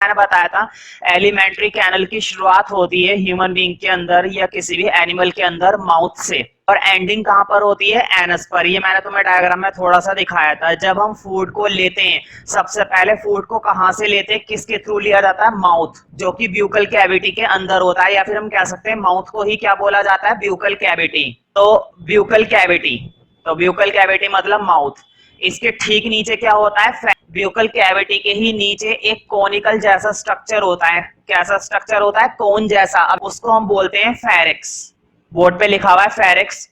मैंने बताया था एलिमेंट्री कैनल की शुरुआत होती है ह्यूमन बीइंग के अंदर या किसी भी एनिमल के अंदर माउथ से, और एंडिंग कहां पर होती है? एनस पर। ये मैंने तुम्हें डायग्राम में थोड़ा सा दिखाया था। जब हम फूड को लेते हैं, सबसे पहले फूड को कहां से लेते हैं, किसके थ्रू लिया जाता है? माउथ, जो कि ब्यूकल कैविटी के अंदर होता है, या फिर हम कह सकते हैं माउथ को ही क्या बोला जाता है? Buccal cavity. तो ब्यूकल कैविटी, तो ब्यूकल कैविटी मतलब माउथ। इसके ठीक नीचे क्या होता है? ब्यूकल कैविटी के ही नीचे एक कोनिकल जैसा स्ट्रक्चर होता है। कैसा स्ट्रक्चर होता है? कोन जैसा। अब उसको हम बोलते हैं फेरिक्स। बोर्ड पे लिखा हुआ है फेरिक्स।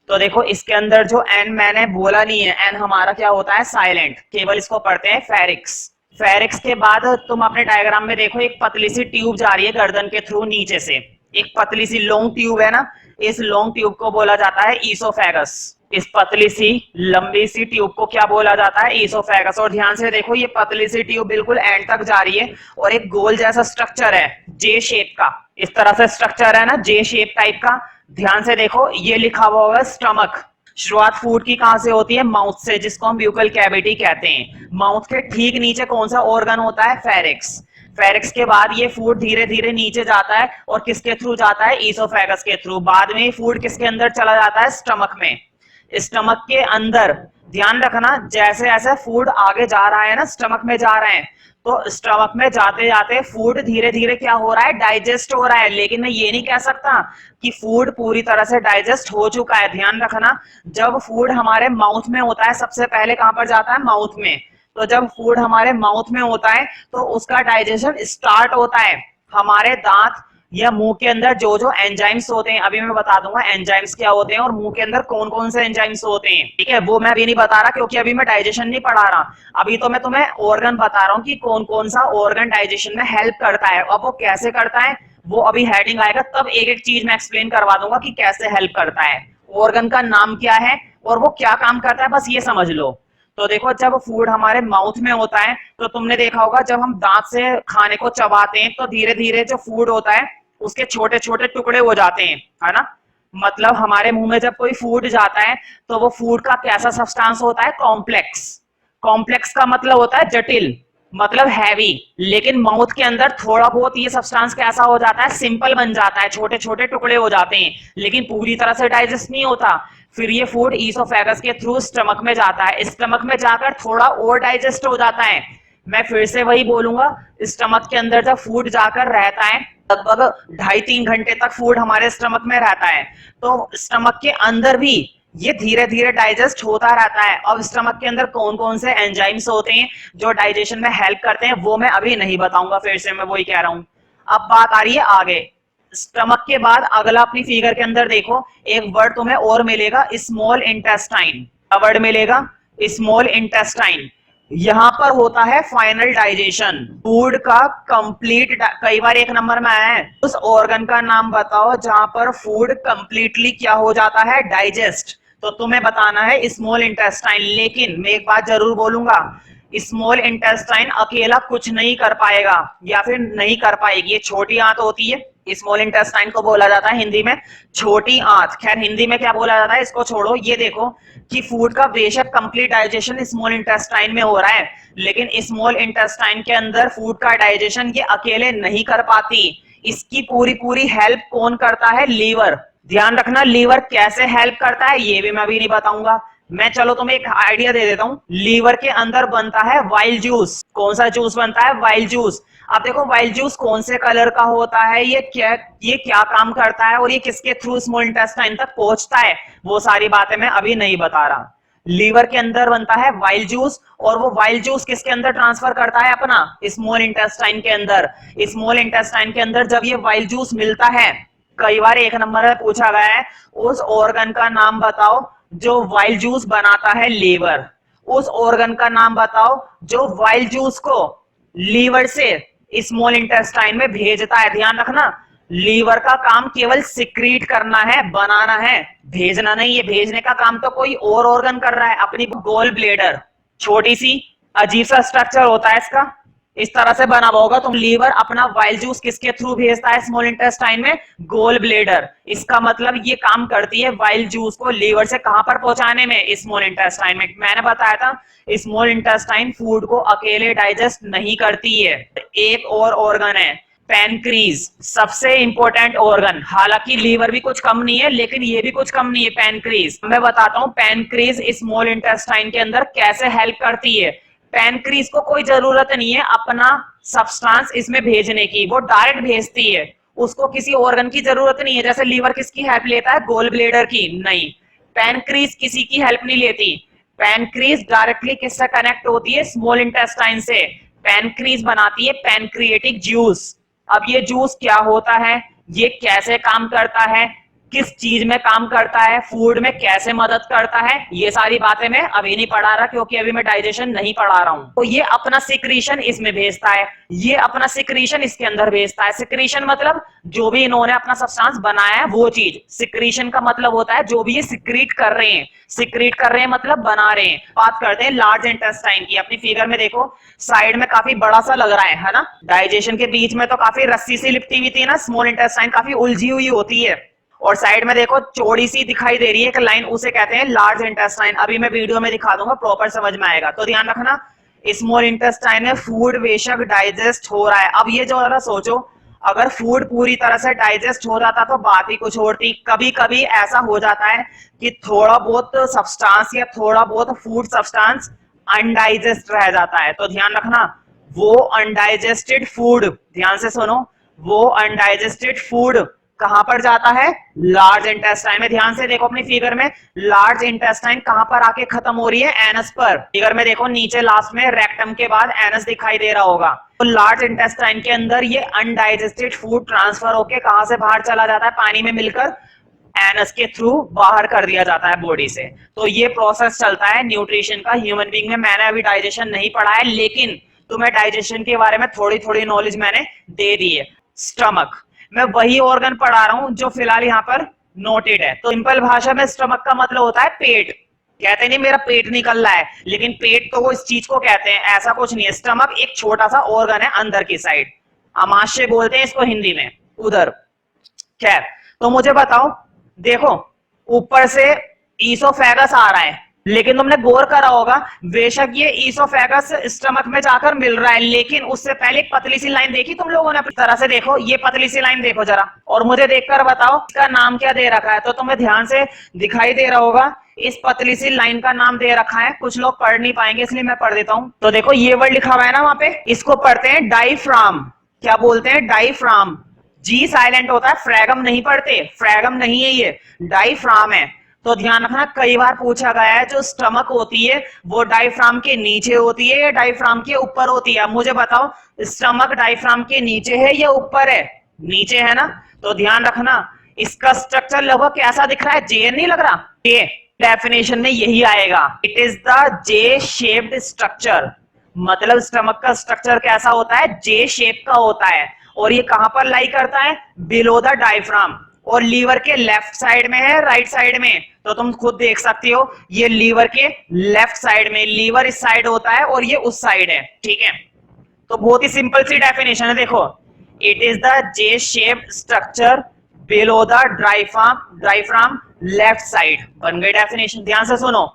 तो देखो इसके अंदर जो एन मैंने बोला नहीं है, एन हमारा क्या होता है? साइलेंट। केवल इसको पढ़ते हैं फेरिक्स। फेरिक्स के बाद तुम अपने डायग्राम में देखो एक पतली सी ट्यूब जा रही है गर्दन के थ्रू नीचे से। एक पतली सी लॉन्ग ट्यूब है ना, इस लॉन्ग ट्यूब को बोला जाता है ईसोफेगस। इस पतली सी लंबी सी ट्यूब को क्या बोला जाता है? ईसोफेगस। और ध्यान से देखो ये पतली सी ट्यूब बिल्कुल एंड तक जा रही है और एक गोल जैसा स्ट्रक्चर है जे शेप का। इस तरह से स्ट्रक्चर है ना, जे शेप टाइप का। ध्यान से देखो ये लिखा हुआ होगा स्टमक। शुरुआत फूड की कहां से होती है? माउथ से, जिसको हम ब्यूकल कैविटी कहते हैं। माउथ के ठीक नीचे कौन सा ऑर्गन होता है? फेरिक्स। फेरिक्स के बाद ये फूड धीरे धीरे नीचे जाता है और किसके थ्रू जाता है? ईसोफेगस के थ्रू। बाद में फूड किसके अंदर चला जाता है? स्टमक में। स्टमक के अंदर ध्यान रखना, जैसे जैसे फूड आगे जा रहा है ना, स्टमक में जा रहे हैं, तो स्टमक में जाते जाते फूड धीरे धीरे क्या हो रहा है? डाइजेस्ट हो रहा है। लेकिन मैं ये नहीं कह सकता कि फूड पूरी तरह से डाइजेस्ट हो चुका है। ध्यान रखना, जब फूड हमारे माउथ में होता है, सबसे पहले कहां पर जाता है? माउथ में। तो जब फूड हमारे माउथ में होता है तो उसका डाइजेशन स्टार्ट होता है। हमारे दांत या मुंह के अंदर जो जो एंजाइम्स होते हैं, अभी मैं बता दूंगा एंजाइम्स क्या होते हैं और मुंह के अंदर कौन कौन से एंजाइम्स होते हैं, ठीक है? वो मैं अभी नहीं बता रहा क्योंकि अभी मैं डाइजेशन नहीं पढ़ा रहा। अभी तो मैं तुम्हें ऑर्गन बता रहा हूँ कि कौन कौन सा ऑर्गन डाइजेशन में हेल्प करता है। अब वो कैसे करता है, वो अभी हेडिंग आएगा तब एक एक चीज मैं एक्सप्लेन करवा दूंगा कि कैसे हेल्प करता है। ऑर्गन का नाम क्या है और वो क्या काम करता है, बस ये समझ लो। तो देखो जब फूड हमारे माउथ में होता है तो तुमने देखा होगा जब हम दांत से खाने को चबाते हैं तो धीरे धीरे जो फूड होता है उसके छोटे छोटे टुकड़े हो जाते हैं, है ना? मतलब हमारे मुंह में जब कोई फूड जाता है तो वो फूड का कैसा सब्सटेंस होता है? कॉम्प्लेक्स। कॉम्प्लेक्स का मतलब होता है जटिल, मतलब हैवी। लेकिन माउथ के अंदर थोड़ा बहुत ये सब्सटेंस कैसा हो जाता है? सिंपल बन जाता है, छोटे छोटे टुकड़े हो जाते हैं, लेकिन पूरी तरह से डाइजेस्ट नहीं होता। फिर ये फूड ईसोफेगस के थ्रू स्टमक में जाता है। स्टमक में जाकर थोड़ा और डाइजेस्ट हो जाता है। मैं फिर से वही बोलूंगा, स्टमक के अंदर जब फूड जाकर रहता है लगभग 2.5-3 घंटे तक फूड हमारे स्टमक में रहता है। तो स्टमक के अंदर भी ये धीरे धीरे डाइजेस्ट होता रहता है। अब स्टमक के अंदर कौन कौन से एंजाइम्स होते हैं जो डाइजेशन में हेल्प करते हैं वो मैं अभी नहीं बताऊंगा, फिर से मैं वही कह रहा हूं। अब बात आ रही है आगे। स्टमक के बाद अगला अपनी फिगर के अंदर देखो, एक वर्ड तुम्हें और मिलेगा, स्मॉल इंटेस्टाइन। वर्ड मिलेगा स्मॉल इंटेस्टाइन। यहां पर होता है फाइनल डाइजेशन, फूड का कंप्लीट। कई बार एक नंबर में आया है, उस ऑर्गन का नाम बताओ जहां पर फूड कंप्लीटली क्या हो जाता है? डाइजेस्ट। तो तुम्हें बताना है स्मॉल इंटेस्टाइन। लेकिन मैं एक बात जरूर बोलूंगा, स्मॉल इंटेस्टाइन अकेला कुछ नहीं कर पाएगा या फिर नहीं कर पाएगी। ये छोटी आंत होती है, स्मॉल इंटेस्टाइन को बोला जाता है हिंदी में छोटी आंत। खैर हिंदी में क्या बोला जाता है इसको छोड़ो। ये देखो कि फूड का बेशक कंप्लीट डाइजेशन स्मॉल इंटेस्टाइन में हो रहा है, लेकिन स्मॉल इंटेस्टाइन के अंदर फूड का डाइजेशन ये अकेले नहीं कर पाती। इसकी पूरी पूरी हेल्प कौन करता है? लीवर। ध्यान रखना, लीवर कैसे हेल्प करता है ये भी मैं अभी नहीं बताऊंगा। मैं चलो तुम्हें एक आइडिया दे देता हूं। लीवर के अंदर बनता है वाइल जूस। कौन सा जूस बनता है? While juice. अब देखो वाइल जूस कौन से कलर का होता है, ये क्या काम करता है और ये किसके थ्रू स्मॉल इंटेस्टाइन तक पहुंचता है, वो सारी बातें मैं अभी नहीं बता रहा। लीवर के अंदर बनता है वाइल जूस और वो वाइल जूस किसके अंदर ट्रांसफर करता है? अपना स्मॉल इंटेस्टाइन के अंदर। स्मॉल इंटेस्टाइन के अंदर जब ये वाइल जूस मिलता है, कई बार एक नंबर में पूछा गया है उस ऑर्गन का नाम बताओ जो वाइल जूस बनाता है? लीवर। उस ऑर्गन का नाम बताओ जो वाइल जूस को लीवर से स्मॉल इंटेस्टाइन में भेजता है। ध्यान रखना, लीवर का काम केवल सिक्रीट करना है, बनाना है, भेजना नहीं है। भेजने का काम तो कोई और ऑर्गन कर रहा है, अपनी गोल ब्लेडर। छोटी सी अजीब सा स्ट्रक्चर होता है इसका, इस तरह से बना हुआ होगा। तो लीवर अपना वाइल जूस किसके थ्रू भेजता है स्मॉल इंटेस्टाइन में? Gall bladder. इसका मतलब ये काम करती है वाइल जूस को लीवर से कहां पर पहुंचाने में? स्मॉल इंटेस्टाइन में। मैंने बताया था स्मॉल इंटेस्टाइन फूड को अकेले डाइजेस्ट नहीं करती है। एक और ऑर्गन है पैनक्रीज, सबसे इंपॉर्टेंट ऑर्गन। हालांकि लीवर भी कुछ कम नहीं है, लेकिन ये भी कुछ कम नहीं है पैनक्रीज। मैं बताता हूं पैनक्रीज स्मॉल इंटेस्टाइन के अंदर कैसे हेल्प करती है। पैनक्रीज को कोई जरूरत नहीं है अपना सब्सटेंस इसमें भेजने की, वो डायरेक्ट भेजती है। उसको किसी ऑर्गन की जरूरत नहीं है। जैसे लीवर किसकी हेल्प लेता है? गोल ब्लेडर की। नहीं, पैनक्रीज किसी की हेल्प नहीं लेती। पैनक्रीज डायरेक्टली किससे कनेक्ट होती है? स्मॉल इंटेस्टाइन से। पैनक्रीज बनाती है पैनक्रिएटिक जूस। अब ये जूस क्या होता है, ये कैसे काम करता है, किस चीज में काम करता है, फूड में कैसे मदद करता है, ये सारी बातें मैं अभी नहीं पढ़ा रहा, क्योंकि अभी मैं डाइजेशन नहीं पढ़ा रहा हूं। तो ये अपना सिक्रीशन इसमें भेजता है, ये अपना सिक्रीशन इसके अंदर भेजता है। सिक्रीशन मतलब जो भी इन्होंने अपना सब्सटेंस बनाया है वो चीज। सिक्रीशन का मतलब होता है जो भी ये सिक्रीट कर रहे हैं। सिक्रीट कर रहे हैं मतलब बना रहे हैं। बात करते हैं लार्ज इंटेस्टाइन की। अपनी फिगर में देखो, साइड में काफी बड़ा सा लग रहा है ना? डाइजेशन के बीच में तो काफी रस्सी सी लिपटी हुई थी ना, स्मॉल इंटेस्टाइन काफी उलझी हुई होती है। और साइड में देखो चौड़ी सी दिखाई दे रही है एक लाइन, उसे कहते हैं लार्ज इंटेस्टाइन। अभी मैं वीडियो में दिखा दूंगा, प्रॉपर समझ में आएगा। तो ध्यान रखना, स्मॉल इंटेस्टाइन में फूड बेशक डाइजेस्ट हो रहा है। अब ये जो जरा सोचो, अगर फूड पूरी तरह से डाइजेस्ट हो जाता तो बात ही कुछ और थी। कभी कभी ऐसा हो जाता है कि थोड़ा बहुत सब्सटेंस या थोड़ा बहुत फूड सब्सटेंस अनडाइजेस्ट रह जाता है। तो ध्यान रखना, वो अनडाइजेस्टेड फूड, ध्यान से सुनो, वो अनडाइजेस्टेड फूड कहां पर जाता है? लार्ज इंटेस्टाइन में। ध्यान से देखो अपनी फिगर में, लार्ज इंटेस्टाइन कहां पर आके खत्म हो रही है? एनस पर। फिगर में देखो नीचे लास्ट में रेक्टम के बाद एनस दिखाई दे रहा होगा। तो लार्ज इंटेस्टाइन के अंदर ये अनडाइजेस्टेड फूड ट्रांसफर होके कहां से बाहर चला जाता है? पानी में मिलकर एनस के थ्रू बाहर कर दिया जाता है बॉडी से। तो ये प्रोसेस चलता है न्यूट्रिशन का ह्यूमन बीइंग में। मैंने अभी डाइजेशन नहीं पढ़ा है, लेकिन तुम्हें डाइजेशन के बारे में थोड़ी थोड़ी नॉलेज मैंने दे दी है। स्टमक, मैं वही ऑर्गन पढ़ा रहा हूं जो फिलहाल यहाँ पर नोटेड है। तो सिंपल भाषा में स्टमक का मतलब होता है पेट। कहते नहीं मेरा पेट निकल रहा है, लेकिन पेट तो वो इस चीज को कहते हैं, ऐसा कुछ नहीं है। स्टमक एक छोटा सा ऑर्गन है अंदर की साइड, अमाशय बोलते हैं इसको हिंदी में, उधर। खैर, तो मुझे बताओ, देखो ऊपर से ईसोफेगस आ रहा है, लेकिन तुमने गौर करा होगा बेशक ये ईसोफेगस स्टमक में जाकर मिल रहा है, लेकिन उससे पहले एक पतली सी लाइन देखी तुम लोगों ने अपनी तरह से? देखो ये पतली सी लाइन देखो जरा, और मुझे देखकर बताओ इसका नाम क्या दे रखा है। तो तुम्हें ध्यान से दिखाई दे रहा होगा, इस पतली सी लाइन का नाम दे रखा है, कुछ लोग पढ़ नहीं पाएंगे इसलिए मैं पढ़ देता हूं। तो देखो ये वर्ड लिखा हुआ है ना वहां पे, इसको पढ़ते हैं डाइफ्राम। क्या बोलते हैं? डाइफ्राम। जी साइलेंट होता है, फ्रैगम नहीं पढ़ते, फ्रैगम नहीं है ये, डाइफ्राम है। तो ध्यान रखना, कई बार पूछा गया है जो स्टमक होती है वो डायफ्राम के नीचे होती है या डायफ्राम के ऊपर होती है। मुझे बताओ स्टमक डायफ्राम के नीचे है या ऊपर है? नीचे है ना? तो ध्यान रखना, इसका स्ट्रक्चर लगभग कैसा दिख रहा है? जे नहीं लग रहा? ये डेफिनेशन में यही आएगा, it is the J shaped structure. मतलब स्टमक का स्ट्रक्चर कैसा होता है? जे शेप का होता है। और ये कहां पर लाई करता है? Below the diaphragm. और लीवर के लेफ्ट साइड में है, राइट साइड में? तो तुम खुद देख सकती हो, ये लीवर के लेफ्ट साइड में, लीवर इस साइड होता है और ये उस साइड है। ठीक है, तो बहुत ही सिंपल सी डेफिनेशन है। देखो, it is the J shaped structure below the diaphragm left side. बन गई डेफिनेशन। ध्यान से सुनो,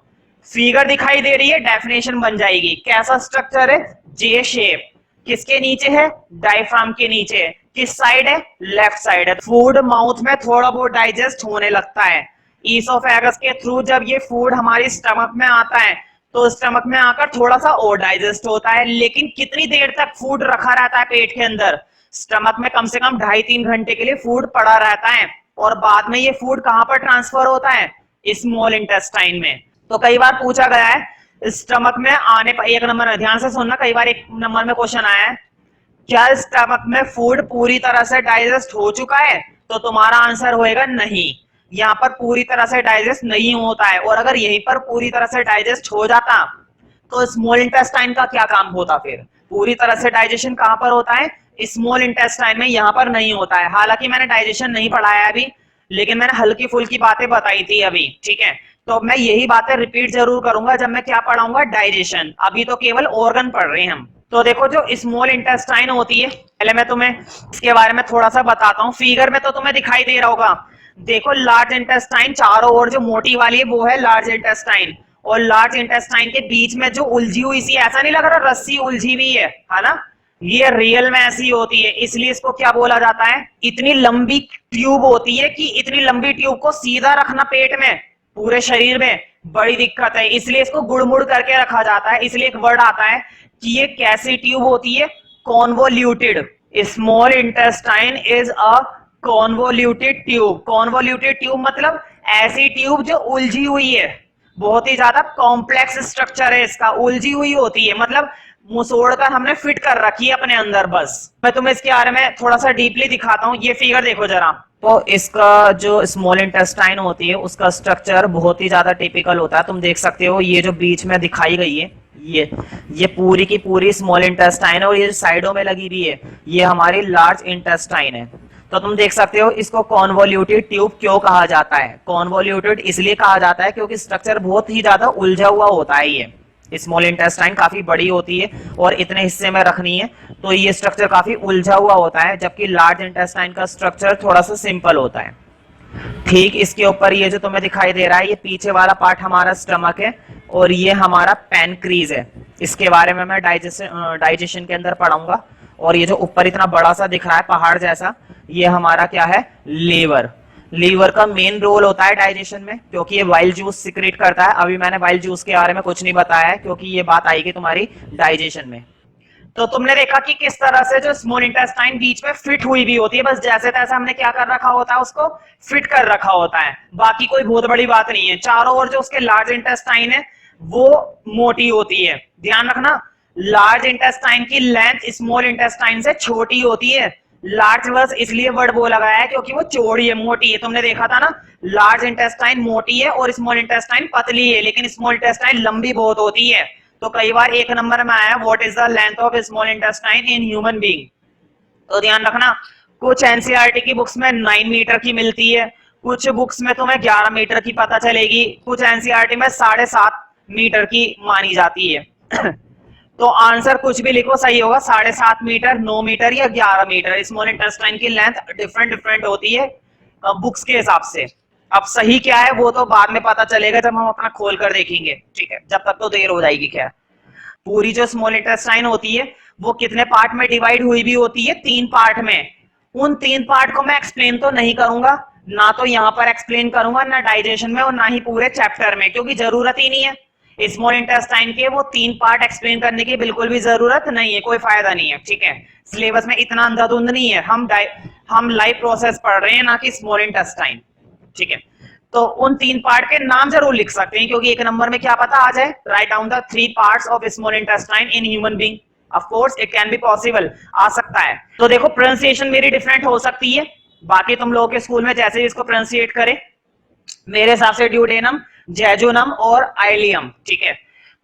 फिगर दिखाई दे रही है, डेफिनेशन बन जाएगी। कैसा स्ट्रक्चर है? जे शेप। किसके नीचे है? डायफ्राम के नीचे। किस साइड है? लेफ्ट साइड है। फूड माउथ में थोड़ा बहुत डाइजेस्ट होने लगता है ईसोफेगस के थ्रू। जब ये फूड हमारी स्टमक में आता है तो स्टमक में आकर थोड़ा सा और डाइजेस्ट होता है, लेकिन कितनी देर तक फूड रखा रहता है पेट के अंदर? स्टमक में कम से कम 2.5-3 घंटे के लिए फूड पड़ा रहता है, और बाद में ये फूड कहां पर ट्रांसफर होता है? स्मॉल इंटेस्टाइन में। तो कई बार पूछा गया है स्टमक में आने पर, एक नंबर में ध्यान से सुनना, कई बार एक नंबर में क्वेश्चन आया है, क्या स्टमक में फूड पूरी तरह से डाइजेस्ट हो चुका है? तो तुम्हारा आंसर होएगा नहीं, यहाँ पर पूरी तरह से डाइजेस्ट नहीं होता है। और अगर यहीं पर पूरी तरह से डाइजेस्ट हो जाता तो स्मॉल इंटेस्टाइन का क्या काम होता? फिर पूरी तरह से डाइजेशन कहां पर होता है? स्मॉल इंटेस्टाइन में, यहाँ पर नहीं होता है। हालांकि मैंने डाइजेशन नहीं पढ़ाया अभी, लेकिन मैंने हल्की फुल्की बातें बताई थी अभी। ठीक है, तो मैं यही बातें रिपीट जरूर करूंगा जब मैं क्या पढ़ाऊंगा? डाइजेशन। अभी तो केवल ऑर्गन पढ़ रहे हैं हम। तो देखो जो स्मॉल इंटेस्टाइन होती है, पहले मैं तुम्हें इसके बारे में थोड़ा सा बताता हूँ। फिगर में तो तुम्हें दिखाई दे रहा होगा, देखो लार्ज इंटेस्टाइन चारों ओर जो मोटी वाली है वो है लार्ज इंटेस्टाइन, और लार्ज इंटेस्टाइन के बीच में जो उलझी हुई सी, ऐसा नहीं लग रहा रस्सी उलझी हुई है ना, ये रियल में ऐसी होती है, इसलिए इसको क्या बोला जाता है, इतनी लंबी ट्यूब होती है कि इतनी लंबी ट्यूब को सीधा रखना पेट में पूरे शरीर में बड़ी दिक्कत है, इसलिए इसको गुड़मुड़ करके रखा जाता है। इसलिए एक वर्ड आता है कि ये कैसी ट्यूब होती है, convoluted. Small intestine is a convoluted tube. Convoluted tube मतलब ऐसी ट्यूब जो उलझी हुई है, बहुत ही ज्यादा कॉम्प्लेक्स स्ट्रक्चर है इसका, उलझी हुई होती है, मतलब मुसोड़ कर हमने फिट कर रखी है अपने अंदर। बस मैं तुम्हें इसके बारे में थोड़ा सा डीपली दिखाता हूँ, ये फिगर देखो जरा। तो इसका जो स्मॉल इंटेस्टाइन होती है उसका स्ट्रक्चर बहुत ही ज्यादा टिपिकल होता है। तुम देख सकते हो ये जो बीच में दिखाई गई है, ये पूरी की पूरी स्मॉल इंटेस्टाइन है, और ये साइडों में लगी हुई है ये हमारी लार्ज इंटेस्टाइन है। तो तुम देख सकते हो इसको कॉन्वोल्यूटेड ट्यूब क्यों कहा जाता है। कॉन्वोल्यूटेड इसलिए कहा जाता है क्योंकि स्ट्रक्चर बहुत ही ज्यादा उलझा हुआ होता है। ये स्मॉल इंटेस्टाइन काफी बड़ी होती है और इतने हिस्से में रखनी है, तो ये स्ट्रक्चर काफी उलझा हुआ होता है, जबकि लार्ज इंटेस्टाइन का स्ट्रक्चर थोड़ा सा सिंपल होता है। ठीक इसके ऊपर ये जो तुम्हें दिखाई दे रहा है, ये पीछे वाला पार्ट हमारा स्टमक है और ये हमारा पैनक्रीज है। इसके बारे में मैं डाइजेशन के अंदर पढ़ाऊंगा। और ये जो ऊपर इतना बड़ा सा दिख रहा है पहाड़ जैसा, ये हमारा क्या है, लीवर। लीवर का मेन रोल होता है डाइजेशन में, क्योंकि ये वाइल जूस सिक्रेट करता है। अभी मैंने वाइल जूस के बारे में कुछ नहीं बताया है, क्योंकि ये बात आएगी तुम्हारी डाइजेशन में। तो तुमने देखा कि किस तरह से जो स्मॉल इंटेस्टाइन बीच में फिट हुई भी होती है, बस जैसे तैसे हमने क्या कर रखा होता है, उसको फिट कर रखा होता है, बाकी कोई बहुत बड़ी बात नहीं है। चारों ओर जो उसके लार्ज इंटेस्टाइन है वो मोटी होती है। ध्यान रखना, लार्ज इंटेस्टाइन की लेंथ स्मॉल इंटेस्टाइन से छोटी होती है। लार्ज बस इसलिए वर्ड बोला गया है क्योंकि वो चौड़ी है, मोटी है। तुमने देखा था ना, लार्ज इंटेस्टाइन मोटी है और स्मॉल इंटेस्टाइन पतली है, लेकिन स्मॉल इंटेस्टाइन लंबी बहुत होती है। तो कई बार एक नंबर में आया what is the length of small intestine in human being. तो ध्यान रखना, कुछ एनसीईआरटी की बुक्स में 9 मीटर की मिलती है, कुछ बुक्स में तुम्हें 11 मीटर की पता चलेगी, कुछ एनसीईआरटी में 7.5 मीटर की मानी जाती है। तो आंसर कुछ भी लिखो सही होगा, 7.5 मीटर, 9 मीटर या 11 मीटर। स्मॉल इंटेस्टाइन की लेंथ डिफरेंट होती है बुक्स के हिसाब से। अब सही क्या है वो तो बाद में पता चलेगा जब हम अपना खोल कर देखेंगे, ठीक है, जब तक तो देर हो जाएगी। क्या पूरी जो स्मॉल इंटेस्टाइन होती है वो कितने पार्ट में डिवाइड हुई भी होती है, 3 पार्ट में। उन 3 पार्ट को मैं एक्सप्लेन तो नहीं करूंगा, ना तो यहाँ पर एक्सप्लेन करूंगा, ना डाइजेशन में और ना ही पूरे चैप्टर में, क्योंकि जरूरत ही नहीं है। स्मॉल इंटेस्टाइन के वो 3 पार्ट एक्सप्लेन करने की बिल्कुल भी जरूरत नहीं है, कोई फायदा नहीं है, ठीक है। सिलेबस में इतना अंधाधुंध नहीं है, हम लाइव प्रोसेस पढ़ रहे हैं, ना कि स्मॉल इंटेस्टाइन, ठीक है। तो उन 3 पार्ट के नाम जरूर लिख सकते हैं, क्योंकि एक नंबर में क्या पता आ जाए, write down the 3 parts of small intestine in human being. Of course it can be possible, आ सकता है। तो देखो प्रोनाउंसिएशन मेरी डिफरेंट हो सकती है, बाकी तुम लोगों के स्कूल में जैसे इसको प्रोनाउंसिएट करे, मेरे हिसाब से ड्यूडेनम, जेजुनम और आइलियम, ठीक है।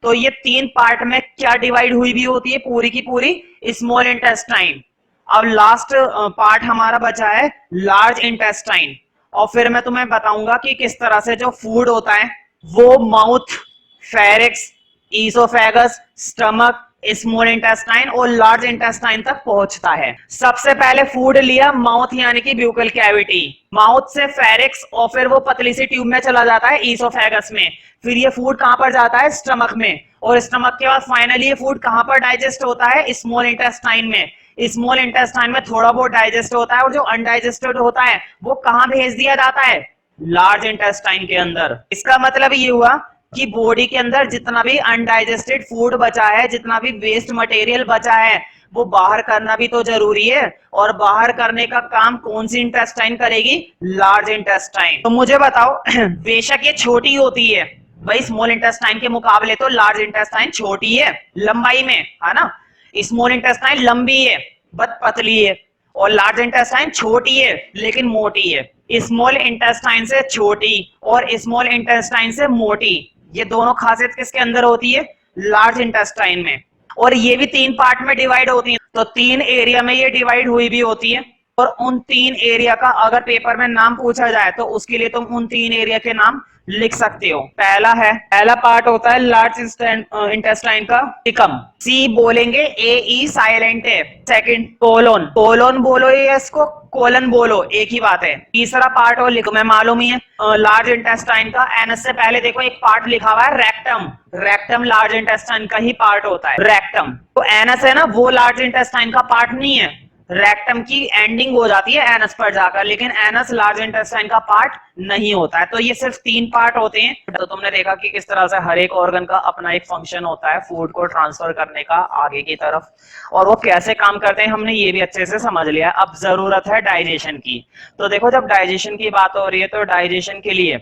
तो ये 3 पार्ट में क्या डिवाइड हुई भी होती है, पूरी की पूरी स्मॉल इंटेस्टाइन। अब लास्ट पार्ट हमारा बचा है लार्ज इंटेस्टाइन, और फिर मैं तुम्हें बताऊंगा कि किस तरह से जो फूड होता है वो mouth, pharynx, oesophagus, stomach, small intestine और लार्ज इंटेस्टाइन तक पहुंचता है। सबसे पहले फूड लिया माउथ यानी कि ब्यूकल कैविटी, माउथ से फेरिक्स और फिर वो पतली सी ट्यूब में चला जाता है ईसोफेगस में। फिर ये फूड कहां पर जाता है, स्टमक में, और स्टमक के बाद फाइनली ये फूड कहां पर डाइजेस्ट होता है, स्मॉल इंटेस्टाइन में। स्मॉल इंटेस्टाइन में थोड़ा बहुत डाइजेस्ट होता है, और जो अनडाइजेस्टेड होता है वो कहां भेज दिया जाता है, लार्ज इंटेस्टाइन के अंदर। इसका मतलब ये हुआ कि बॉडी के अंदर जितना भी अनडाइजेस्टेड फूड बचा है, जितना भी वेस्ट मटेरियल बचा है, वो बाहर करना भी तो जरूरी है, और बाहर करने का काम कौन सी इंटेस्टाइन करेगी, लार्ज इंटेस्टाइन। तो मुझे बताओ, बेशक ये छोटी होती है भाई, स्मॉल इंटेस्टाइन के मुकाबले तो लार्ज इंटेस्टाइन छोटी है लंबाई में, है ना। स्मॉल इंटेस्टाइन लंबी है बट पतली है, और लार्ज इंटेस्टाइन छोटी है लेकिन मोटी है। स्मॉल इंटेस्टाइन से छोटी और स्मॉल इंटेस्टाइन से मोटी, ये दोनों खासियत किसके अंदर होती है, लार्ज इंटेस्टाइन में। और ये भी 3 पार्ट में डिवाइड होती है, तो 3 एरिया में ये डिवाइड हुई भी होती है। और उन 3 एरिया का अगर पेपर में नाम पूछा जाए तो उसके लिए तुम उन 3 एरिया के नाम लिख सकते हो। पहला पार्ट होता है लार्ज इंटेस्टाइन का टिकम, सी बोलेंगे, ए ई साइलेंट है। सेकंड कोलोन, कोलोन बोलो या इसको कोलन बोलो, एक ही बात है। तीसरा पार्ट और लिखो, मैं मालूम ही है लार्ज इंटेस्टाइन का एनएस से पहले देखो एक पार्ट लिखा हुआ है रेक्टम, रेक्टम लार्ज इंटेस्टाइन का ही पार्ट होता है रेक्टम। तो एनएस है ना वो लार्ज इंटेस्टाइन का पार्ट नहीं है, रेक्टम की एंडिंग हो जाती है एनस पर जाकर, लेकिन एनस लार्ज इंटेस्टाइन का पार्ट नहीं होता है। तो ये सिर्फ 3 पार्ट होते हैं। तो तुमने देखा कि किस तरह से हर एक ऑर्गन का अपना एक फंक्शन होता है फूड को ट्रांसफर करने का आगे की तरफ, और वो कैसे काम करते हैं हमने ये भी अच्छे से समझ लिया। अब जरूरत है डाइजेशन की। तो देखो जब डाइजेशन की बात हो रही है तो डाइजेशन के लिए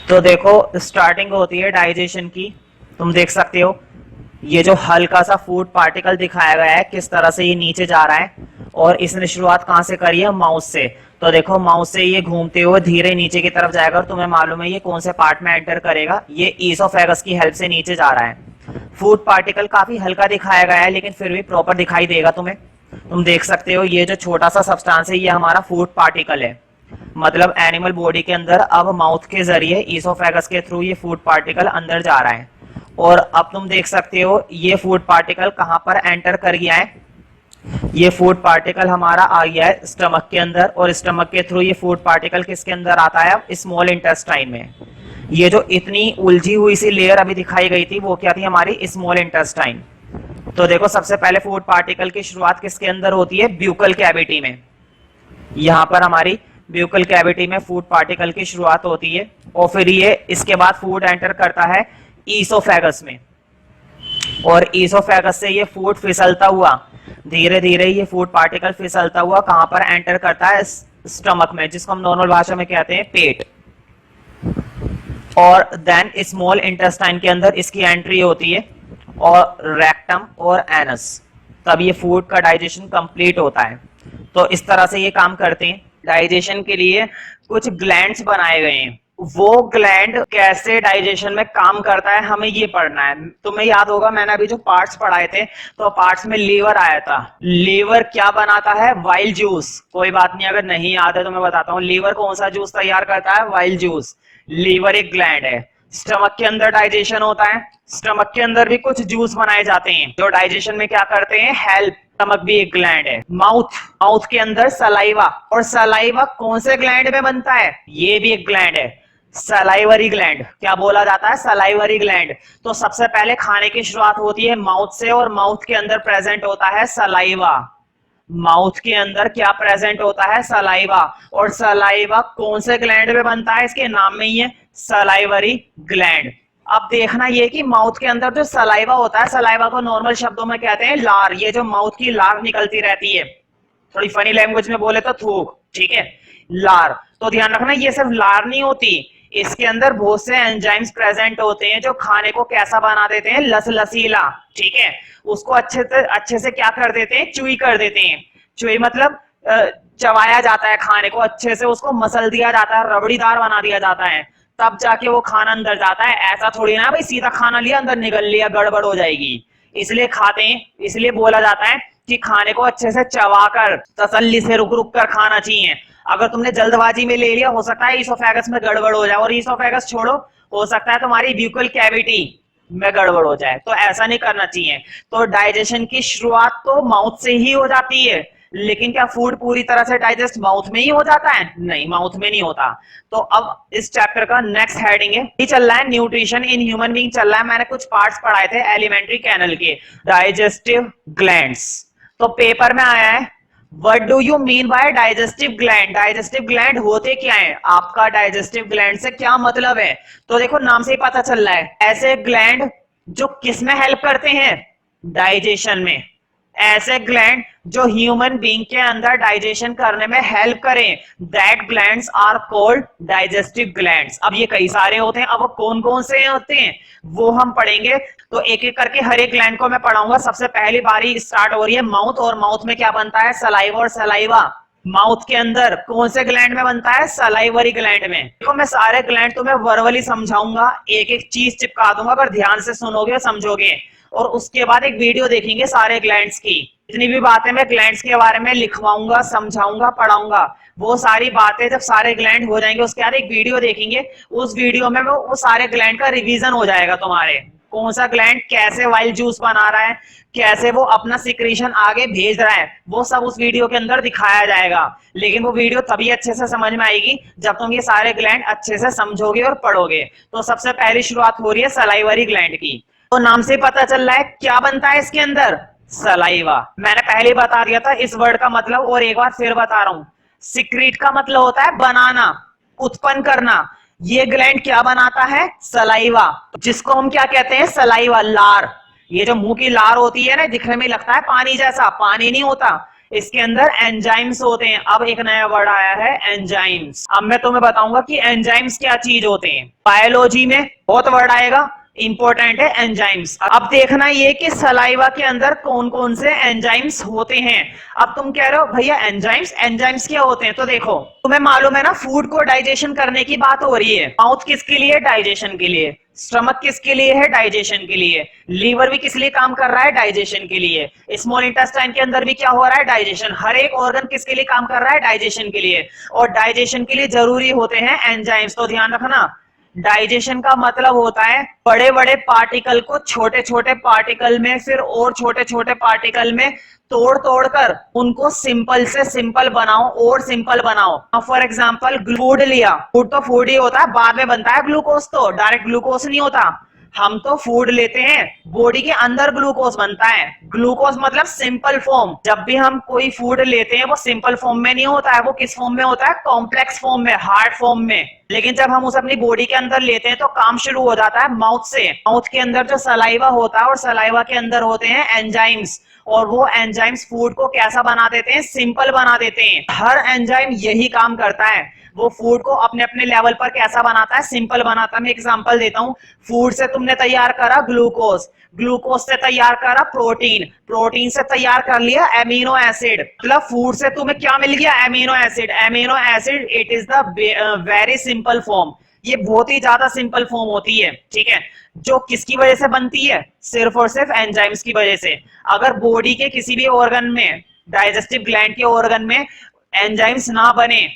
तो देखो स्टार्टिंग होती है डाइजेशन की। तुम देख सकते हो ये जो हल्का सा फूड पार्टिकल दिखाया गया है किस तरह से ये नीचे जा रहा है, और इसने शुरुआत कहां से करी है, माउथ से। तो देखो माउथ से ये घूमते हुए धीरे नीचे की तरफ जाएगा, और तुम्हें मालूम है ये कौन से पार्ट में एंटर करेगा, ये ईसोफेगस की हेल्प से नीचे जा रहा है। फूड पार्टिकल काफी हल्का दिखाया गया है लेकिन फिर भी प्रॉपर दिखाई देगा तुम्हें। तुम देख सकते हो ये जो छोटा सा सब्सटेंस है ये हमारा फूड पार्टिकल है, मतलब एनिमल बॉडी के अंदर अब माउथ के जरिए ईसोफेगस के थ्रू ये फूड पार्टिकल अंदर जा रहा है। और अब तुम देख सकते हो ये फूड पार्टिकल कहां पर एंटर कर गया है, ये फूड पार्टिकल हमारा आ गया है स्टमक के अंदर, और स्टमक के थ्रू ये फूड पार्टिकल किसके अंदर आता है, अब स्मॉल इंटेस्टाइन में। ये जो इतनी उलझी हुई सी लेयर अभी दिखाई गई थी वो क्या थी, हमारी स्मॉल इंटेस्टाइन। तो देखो सबसे पहले फूड पार्टिकल की शुरुआत किसके अंदर होती है, ब्यूकल कैविटी में। यहां पर हमारी ब्यूकल कैविटी में फूड पार्टिकल की शुरुआत होती है, और फिर ये इसके बाद फूड एंटर करता है ईसोफेगस में, और ईसोफेगस से ये फूड फिसलता हुआ धीरे धीरे ये फूड पार्टिकल फिसलता हुआ कहां पर एंटर करता है, स्टमक में, जिसको हम नॉर्मल भाषा में कहते हैं पेट। और देन स्मॉल इंटेस्टाइन के अंदर इसकी एंट्री होती है, और रेक्टम और एनस, तब ये फूड का डाइजेशन कंप्लीट होता है। तो इस तरह से ये काम करते हैं। डाइजेशन के लिए कुछ ग्लैंड्स बनाए गए हैं, वो ग्लैंड कैसे डाइजेशन में काम करता है हमें ये पढ़ना है। तुम्हें याद होगा मैंने अभी जो पार्ट्स पढ़ाए थे तो पार्ट्स में लीवर आया था। लीवर क्या बनाता है, वाइल्ड जूस। कोई बात नहीं अगर नहीं याद है तो मैं बताता हूँ, लीवर कौन सा जूस तैयार करता है, वाइल्ड जूस। लीवर एक ग्लैंड है। स्टमक के अंदर डाइजेशन होता है, स्टमक के अंदर भी कुछ जूस बनाए जाते हैं जो डाइजेशन में क्या करते हैं, हेल्प। स्टमक भी एक ग्लैंड है। माउथ, माउथ के अंदर सलाइवा, और सलाइवा कौन से ग्लैंड में बनता है, ये भी एक ग्लैंड है, सलाइवरी ग्लैंड। क्या बोला जाता है, सलाइवरी ग्लैंड। तो सबसे पहले खाने की शुरुआत होती है माउथ से, और माउथ के अंदर प्रेजेंट होता है सलाइवा। माउथ के अंदर क्या प्रेजेंट होता है, सलाइवा। और सलाइवा कौन से ग्लैंड में बनता है, इसके नाम में ही है सलाइवरी ग्लैंड। अब देखना ये कि माउथ के अंदर जो सलाइवा होता है, सलाइवा को नॉर्मल शब्दों में कहते हैं लार। ये जो माउथ की लार निकलती रहती है, थोड़ी फनी लैंग्वेज में बोले तो थूक, ठीक है, लार। तो ध्यान रखना ये सिर्फ लार नहीं होती, इसके अंदर बहुत से एंजाइम्स प्रेजेंट होते हैं जो खाने को कैसा बना देते हैं, लसलसीला, ठीक है। उसको अच्छे से क्या कर देते हैं, च्यूई कर देते हैं। च्यूई मतलब चबाया जाता है खाने को, अच्छे से उसको मसल दिया जाता है, रबड़ीदार बना दिया जाता है, तब जाके वो खाना अंदर जाता है। ऐसा थोड़ी ना भाई सीधा खाना लिया अंदर निकल लिया, गड़बड़ हो जाएगी। इसलिए खाते हैं, इसलिए बोला जाता है कि खाने को अच्छे से चबाकर तसल्ली से रुक रुक कर खाना चाहिए। अगर तुमने जल्दबाजी में ले लिया हो सकता है ईसोफेगस में गड़बड़ हो जाए, और ईसोफेगस छोड़ो हो सकता है तुम्हारी ब्यूकल कैविटी में गड़बड़ हो जाए, तो ऐसा नहीं करना चाहिए। तो डाइजेशन की शुरुआत तो माउथ से ही हो जाती है, लेकिन क्या फूड पूरी तरह से डाइजेस्ट माउथ में ही हो जाता है, नहीं, माउथ में नहीं होता। तो अब इस चैप्टर का नेक्स्ट हेडिंग है, ये चल रहा है न्यूट्रिशन इन ह्यूमन बीइंग चल रहा है। मैंने कुछ पार्ट्स पढ़ाए थे एलिमेंट्री कैनल के, डाइजेस्टिव ग्लैंड्स। तो पेपर में आया है what do you mean by digestive gland. Digestive gland होते क्या है, आपका डाइजेस्टिव ग्लैंड से क्या मतलब है। तो देखो नाम से ही पता चल रहा है, ऐसे ग्लैंड जो किस में हेल्प करते हैं, डाइजेशन में। ऐसे ग्लैंड जो ह्यूमन बीइंग के अंदर डाइजेशन करने में हेल्प करें, that glands are called digestive glands. अब ये कई सारे होते हैं, अब कौन कौन से होते हैं वो हम पढ़ेंगे। तो एक एक करके हर एक ग्लैंड को मैं पढ़ाऊंगा। सबसे पहली बारी स्टार्ट हो रही है माउथ, और माउथ में क्या बनता है, सलाइवा, और सलाइवा माउथ के अंदर कौन से ग्लैंड में बनता है? सलाइवरी ग्लैंड में। देखो मैं सारे ग्लैंड तुम्हें वर्बली समझाऊंगा, एक एक चीज चिपका दूंगा, अगर ध्यान से सुनोगे समझोगे, और उसके बाद एक वीडियो देखेंगे सारे ग्लैंड्स की। जितनी भी बातें मैं ग्लैंड्स के बारे में लिखवाऊंगा, समझाऊंगा, पढ़ाऊंगा, वो सारी बातें जब सारे ग्लैंड हो जाएंगे उसके बाद एक वीडियो देखेंगे। उस वीडियो में वो सारे ग्लैंड का रिवीजन हो जाएगा तुम्हारे, कौन सा ग्लैंड कैसे वाइल्ड जूस बना रहा है, कैसे वो अपना सिक्रीशन आगे भेज रहा है, वो सब उस वीडियो के अंदर दिखाया जाएगा। लेकिन वो वीडियो तभी अच्छे से समझ में आएगी जब तुम ये सारे ग्लैंड अच्छे से समझोगे और पढ़ोगे। तो सबसे पहली शुरुआत हो रही है सलाइवरी ग्लैंड की। तो नाम से पता चल रहा है क्या बनता है इसके अंदर? सलाइवा। मैंने पहले बता दिया था इस वर्ड का मतलब, और एक बार फिर बता रहा हूं। सिक्रीट का मतलब होता है बनाना, उत्पन्न करना। ये ग्लैंड क्या बनाता है? सलाइवा, जिसको हम क्या कहते हैं? सलाइवा, लार। ये जो मुंह की लार होती है ना, दिखने में लगता है पानी जैसा, पानी नहीं होता, इसके अंदर एंजाइम्स होते हैं। अब एक नया वर्ड आया है एंजाइम्स। अब मैं तुम्हें बताऊंगा कि एंजाइम्स क्या चीज होते हैं। बायोलॉजी में बहुत वर्ड आएगा, इंपॉर्टेंट है एंजाइम्स। अब देखना ये कि सलाइवा के अंदर कौन कौन से एंजाइम्स होते हैं। अब तुम कह रहे हो भैया एंजाइम्स, एंजाइम्स क्या होते हैं? तो देखो तुम्हें मालूम है ना, फूड को डाइजेशन करने की बात हो रही है। माउथ किसके लिए? डाइजेशन के लिए। स्टमक किसके लिए है? डाइजेशन के लिए। लीवर भी किस लिए काम कर रहा है? डाइजेशन के लिए। स्मॉल इंटेस्टाइन के अंदर भी क्या हो रहा है? डाइजेशन। हर एक ऑर्गन किसके लिए काम कर रहा है? डाइजेशन के लिए। और डाइजेशन के लिए जरूरी होते हैं एंजाइम्स, तो ध्यान रखना। डाइजेशन का मतलब होता है बड़े बड़े पार्टिकल को छोटे छोटे पार्टिकल में, फिर और छोटे छोटे पार्टिकल में तोड़ तोड़ कर उनको सिंपल से सिंपल बनाओ और सिंपल बनाओ। फॉर एग्जांपल फूड लिया, फूड तो फूड ही होता है, बाद में बनता है ग्लूकोज, तो डायरेक्ट ग्लूकोज नहीं होता। हम तो फूड लेते हैं, बॉडी के अंदर ग्लूकोज बनता है। ग्लूकोज मतलब सिंपल फॉर्म। जब भी हम कोई फूड लेते हैं वो सिंपल फॉर्म में नहीं होता है, वो किस फॉर्म में होता है? कॉम्प्लेक्स फॉर्म में, हार्ड फॉर्म में। लेकिन जब हम उसे अपनी बॉडी के अंदर लेते हैं तो काम शुरू हो जाता है माउथ से। माउथ के अंदर जो सलाइवा होता है और सलाइवा के अंदर होते हैं एंजाइम्स, और वो एंजाइम्स फूड को कैसा बना देते हैं? सिंपल बना देते हैं। हर एंजाइम यही काम करता है, वो फूड को अपने अपने लेवल पर कैसा बनाता है? सिंपल बनाता है। मैं एग्जांपल देता हूं, फूड से तुमने तैयार करा ग्लूकोज, ग्लूकोज से तैयार करा प्रोटीन, प्रोटीन से तैयार कर लिया एमिनो एसिड। मतलब फूड से तुम्हें क्या मिल गया? Amino acid. Amino acid it is the very simple form. ये बहुत ही ज्यादा सिंपल फॉर्म होती है, ठीक है, जो किसकी वजह से बनती है? सिर्फ और सिर्फ एंजाइम्स की वजह से। अगर बॉडी के किसी भी ऑर्गन में, डाइजेस्टिव ग्लैंड के ऑर्गन में एंजाइम्स ना बने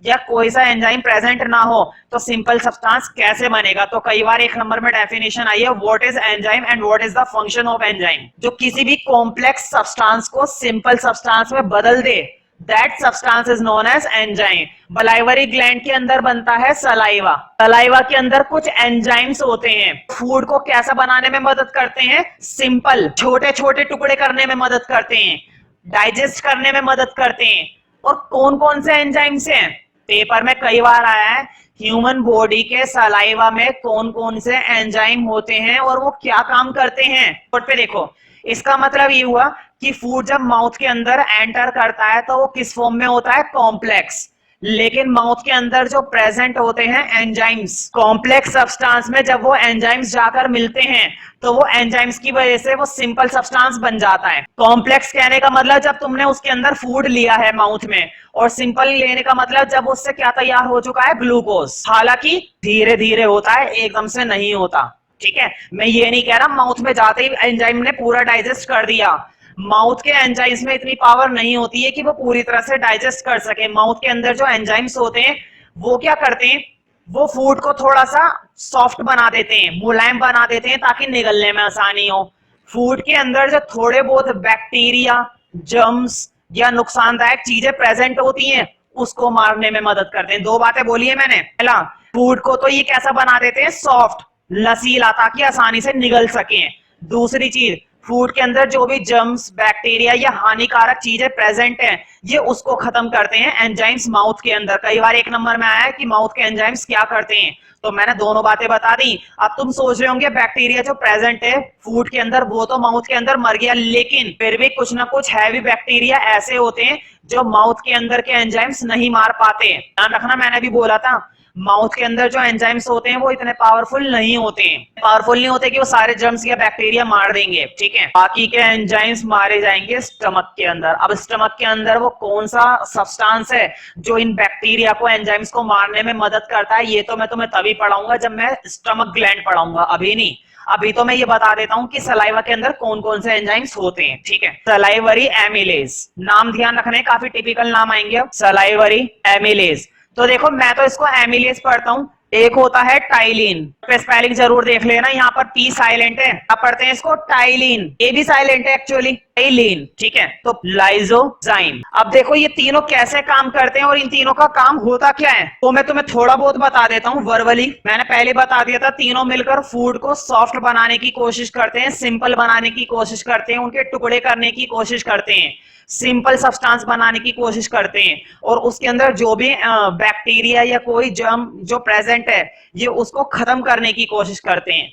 या कोई सा एंजाइम प्रेजेंट ना हो तो सिंपल सब्सटेंस कैसे बनेगा? तो कई बार एक नंबर में डेफिनेशन आई है, what is enzyme and what is the function of enzyme. जो किसी भी कॉम्प्लेक्स सब्सटेंस को सिंपल सब्सटेंस में बदल दे, that substance is known as enzyme. Salivary gland के अंदर बनता है सलाइवा। सलाइवा के अंदर कुछ एंजाइम्स होते हैं, फूड को कैसा बनाने में मदद करते हैं? सिंपल, छोटे छोटे टुकड़े करने में मदद करते हैं, डाइजेस्ट करने में मदद करते हैं। और कौन कौन से एंजाइम्स हैं? पेपर में कई बार आया है, ह्यूमन बॉडी के सलाइवा में कौन कौन से एंजाइम होते हैं और वो क्या काम करते हैं। बोर्ड पे देखो, इसका मतलब ये हुआ कि फूड जब माउथ के अंदर एंटर करता है तो वो किस फॉर्म में होता है? कॉम्प्लेक्स। लेकिन माउथ के अंदर जो प्रेजेंट होते हैं एंजाइम्स, कॉम्प्लेक्स सब्सटेंस में जब वो एंजाइम्स जाकर मिलते हैं तो वो एंजाइम्स की वजह से वो सिंपल सब्सटेंस बन जाता है। कॉम्प्लेक्स कहने का मतलब जब तुमने उसके अंदर फूड लिया है माउथ में, और सिंपल लेने का मतलब जब उससे क्या तैयार हो चुका है? ग्लूकोज। हालांकि धीरे धीरे होता है, एकदम से नहीं होता, ठीक है। मैं ये नहीं कह रहा माउथ में जाते ही एंजाइम ने पूरा डाइजेस्ट कर दिया। माउथ के एंजाइम्स में इतनी पावर नहीं होती है कि वो पूरी तरह से डाइजेस्ट कर सके। माउथ के अंदर जो एंजाइम्स होते हैं वो क्या करते हैं? वो फूड को थोड़ा सा सॉफ्ट बना देते हैं, मुलायम बना देते हैं ताकि निगलने में आसानी हो। फूड के अंदर जो थोड़े बहुत बैक्टीरिया, जर्म्स या नुकसानदायक चीजें प्रेजेंट होती हैं उसको मारने में मदद करते हैं। दो बातें बोली है मैंने। पहला, फूड को तो ये कैसा बना देते हैं? सॉफ्ट, लसीला, ताकि आसानी से निगल सके। दूसरी चीज, फूड के अंदर जो भी जर्म्स, बैक्टीरिया या हानिकारक चीजें प्रेजेंट हैं ये उसको खत्म करते हैं एंजाइम्स माउथ के अंदर। कई बार एक नंबर में आया है कि माउथ के एंजाइम्स क्या करते हैं, तो मैंने दोनों बातें बता दी। अब तुम सोच रहे होंगे बैक्टीरिया जो प्रेजेंट है फूड के अंदर वो तो माउथ के अंदर मर गया, लेकिन फिर भी कुछ ना कुछ हैवी बैक्टीरिया ऐसे होते हैं जो माउथ के अंदर के एंजाइम्स नहीं मार पाते। ध्यान रखना, मैंने भी बोला था माउथ के अंदर जो एंजाइम्स होते हैं वो इतने पावरफुल नहीं होते कि वो सारे जर्म्स या बैक्टीरिया मार देंगे, ठीक है। बाकी के एंजाइम्स मारे जाएंगे स्टमक के अंदर। अब स्टमक के अंदर वो कौन सा सब्सटेंस है जो इन बैक्टीरिया को, एंजाइम्स को मारने में मदद करता है, ये तो मैं तुम्हें तभी पढ़ाऊंगा जब मैं स्टमक ग्लैंड पढ़ाऊंगा, अभी नहीं। अभी तो मैं ये बता देता हूं कि सलाइवा के अंदर कौन कौन से एंजाइम्स होते हैं, ठीक है। सलाइवरी एमिलेज, नाम ध्यान रखने, काफी टिपिकल नाम आएंगे अब। सलाइवरी एमिलेज, तो देखो मैं तो इसको एमिलेज पढ़ता हूं। एक होता है टाइलिन, स्पेलिंग जरूर देख लेना, यहाँ पर पी साइलेंट है, अब पढ़ते हैं इसको टाइलिन, ए भी साइलेंट है एक्चुअली, टाइलिन, ठीक है। तो लाइजोजाइम। अब देखो ये तीनों कैसे काम करते हैं और इन तीनों का काम होता क्या है, तो मैं तुम्हें थोड़ा बहुत बता देता हूँ वर्बली। मैंने पहले बता दिया था, तीनों मिलकर फूड को सॉफ्ट बनाने की कोशिश करते हैं, सिंपल बनाने की कोशिश करते हैं, उनके टुकड़े करने की कोशिश करते हैं, सिंपल सब्सटेंस बनाने की कोशिश करते हैं, और उसके अंदर जो भी बैक्टीरिया या कोई जर्म जो प्रेजेंट है ये उसको खत्म करने की कोशिश करते हैं।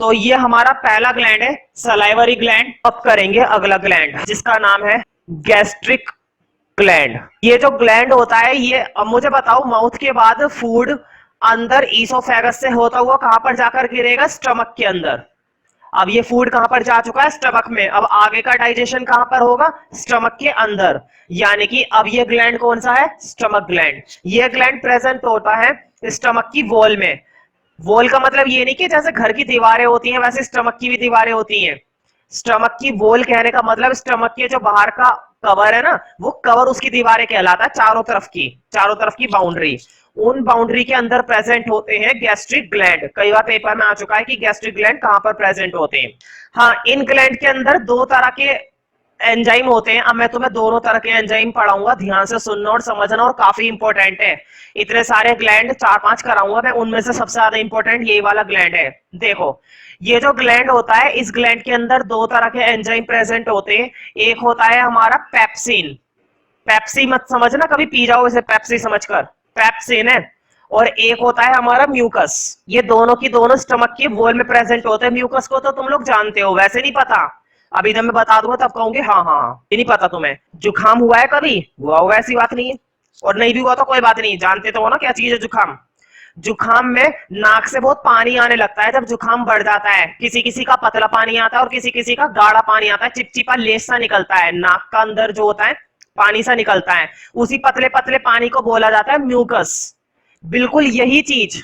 तो ये हमारा पहला ग्लैंड है सलाइवरी ग्लैंड। अब करेंगे अगला ग्लैंड जिसका नाम है गैस्ट्रिक ग्लैंड। ये जो ग्लैंड होता है ये, अब मुझे बताओ, माउथ के बाद फूड अंदर ईसोफेगस से होता हुआ कहां पर जाकर गिरेगा, स्टमक के अंदर। अब ये फूड कहां पर जा चुका है, स्टमक में। अब आगे का डाइजेशन कहां पर होगा, स्टमक के अंदर। यानी कि अब ये ग्लैंड कौन सा है, स्टमक ग्लैंड। ये ग्लैंड प्रेजेंट होता है स्टमक की वॉल में। वॉल का मतलब ये नहीं कि जैसे घर की दीवारें होती हैं वैसे स्टमक की भी दीवारें होती हैं। स्टमक की वॉल कहने का मतलब स्टमक के जो बाहर का कवर है ना, वो कवर उसकी दीवारें कहलाता है, चारों तरफ की बाउंड्री। उन बाउंड्री के अंदर प्रेजेंट होते हैं गैस्ट्रिक ग्लैंड। कई बार पेपर में आ चुका है कि गैस्ट्रिक ग्लैंड कहां पर प्रेजेंट होते हैं। हाँ, इन ग्लैंड के अंदर दो तरह के एंजाइम होते हैं। अब मैं तुम्हें दोनों तरह के एंजाइम पढ़ाऊंगा, ध्यान से सुनना और समझना, और काफी इंपॉर्टेंट है। इतने सारे ग्लैंड 4-5 कराऊंगा मैं, उनमें से सबसे ज्यादा इंपॉर्टेंट यही वाला ग्लैंड है। देखो ये जो ग्लैंड होता है, इस ग्लैंड के अंदर दो तरह के एंजाइम प्रेजेंट होते हैं। एक होता है हमारा पेप्सिन, पेप्सी मत समझना कभी पी जाओ इसे पेप्सी समझकर, पेप्सिन है। और एक होता है हमारा म्यूकस। ये दोनों की दोनों स्टमक की वॉल में प्रेजेंट होते हैं। म्यूकस को तो तुम लोग जानते हो, वैसे नहीं पता, अभी जब मैं बता दूंगा तब कहोगे हाँ हाँ, ये नहीं पता तुम्हें। जुकाम हुआ है कभी, हुआ होगा, ऐसी बात नहीं है, और नहीं भी हुआ तो कोई बात नहीं, जानते तो हो ना क्या चीज है जुकाम। जुकाम में नाक से बहुत पानी आने लगता है जब जुकाम बढ़ जाता है। किसी किसी का पतला पानी आता है और किसी किसी का गाढ़ा पानी आता है, चिपचिपा लेस सा निकलता है, नाक का अंदर जो होता है पानी सा निकलता है, उसी पतले पतले पानी को बोला जाता है म्यूकस। बिल्कुल यही चीज,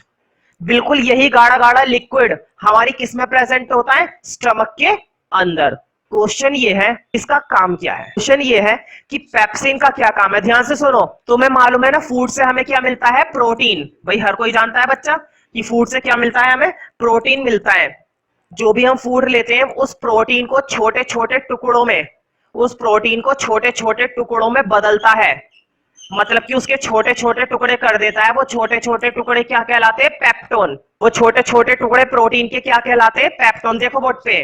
बिल्कुल यही गाढ़ा गाढ़ा लिक्विड हमारी किस में प्रेजेंट होता है, स्टमक के अंदर। क्वेश्चन ये है इसका काम क्या है, क्वेश्चन ये है कि पेप्सिन का क्या काम है। ध्यान से सुनो, तुम्हें मालूम है ना फूड से हमें क्या मिलता है, प्रोटीन। भाई हर कोई जानता है बच्चा कि फूड से क्या मिलता है, हमें प्रोटीन मिलता है। जो भी हम फूड लेते हैं उस प्रोटीन को छोटे छोटे टुकड़ों में, उस प्रोटीन को छोटे छोटे टुकड़ों में बदलता है, मतलब कि उसके छोटे छोटे टुकड़े कर देता है। वो छोटे छोटे टुकड़े क्या कहलाते हैं, पेप्टोन। वो छोटे छोटे टुकड़े प्रोटीन के क्या कहलाते हैं, पेप्टोन। देखो बोर्ड पे,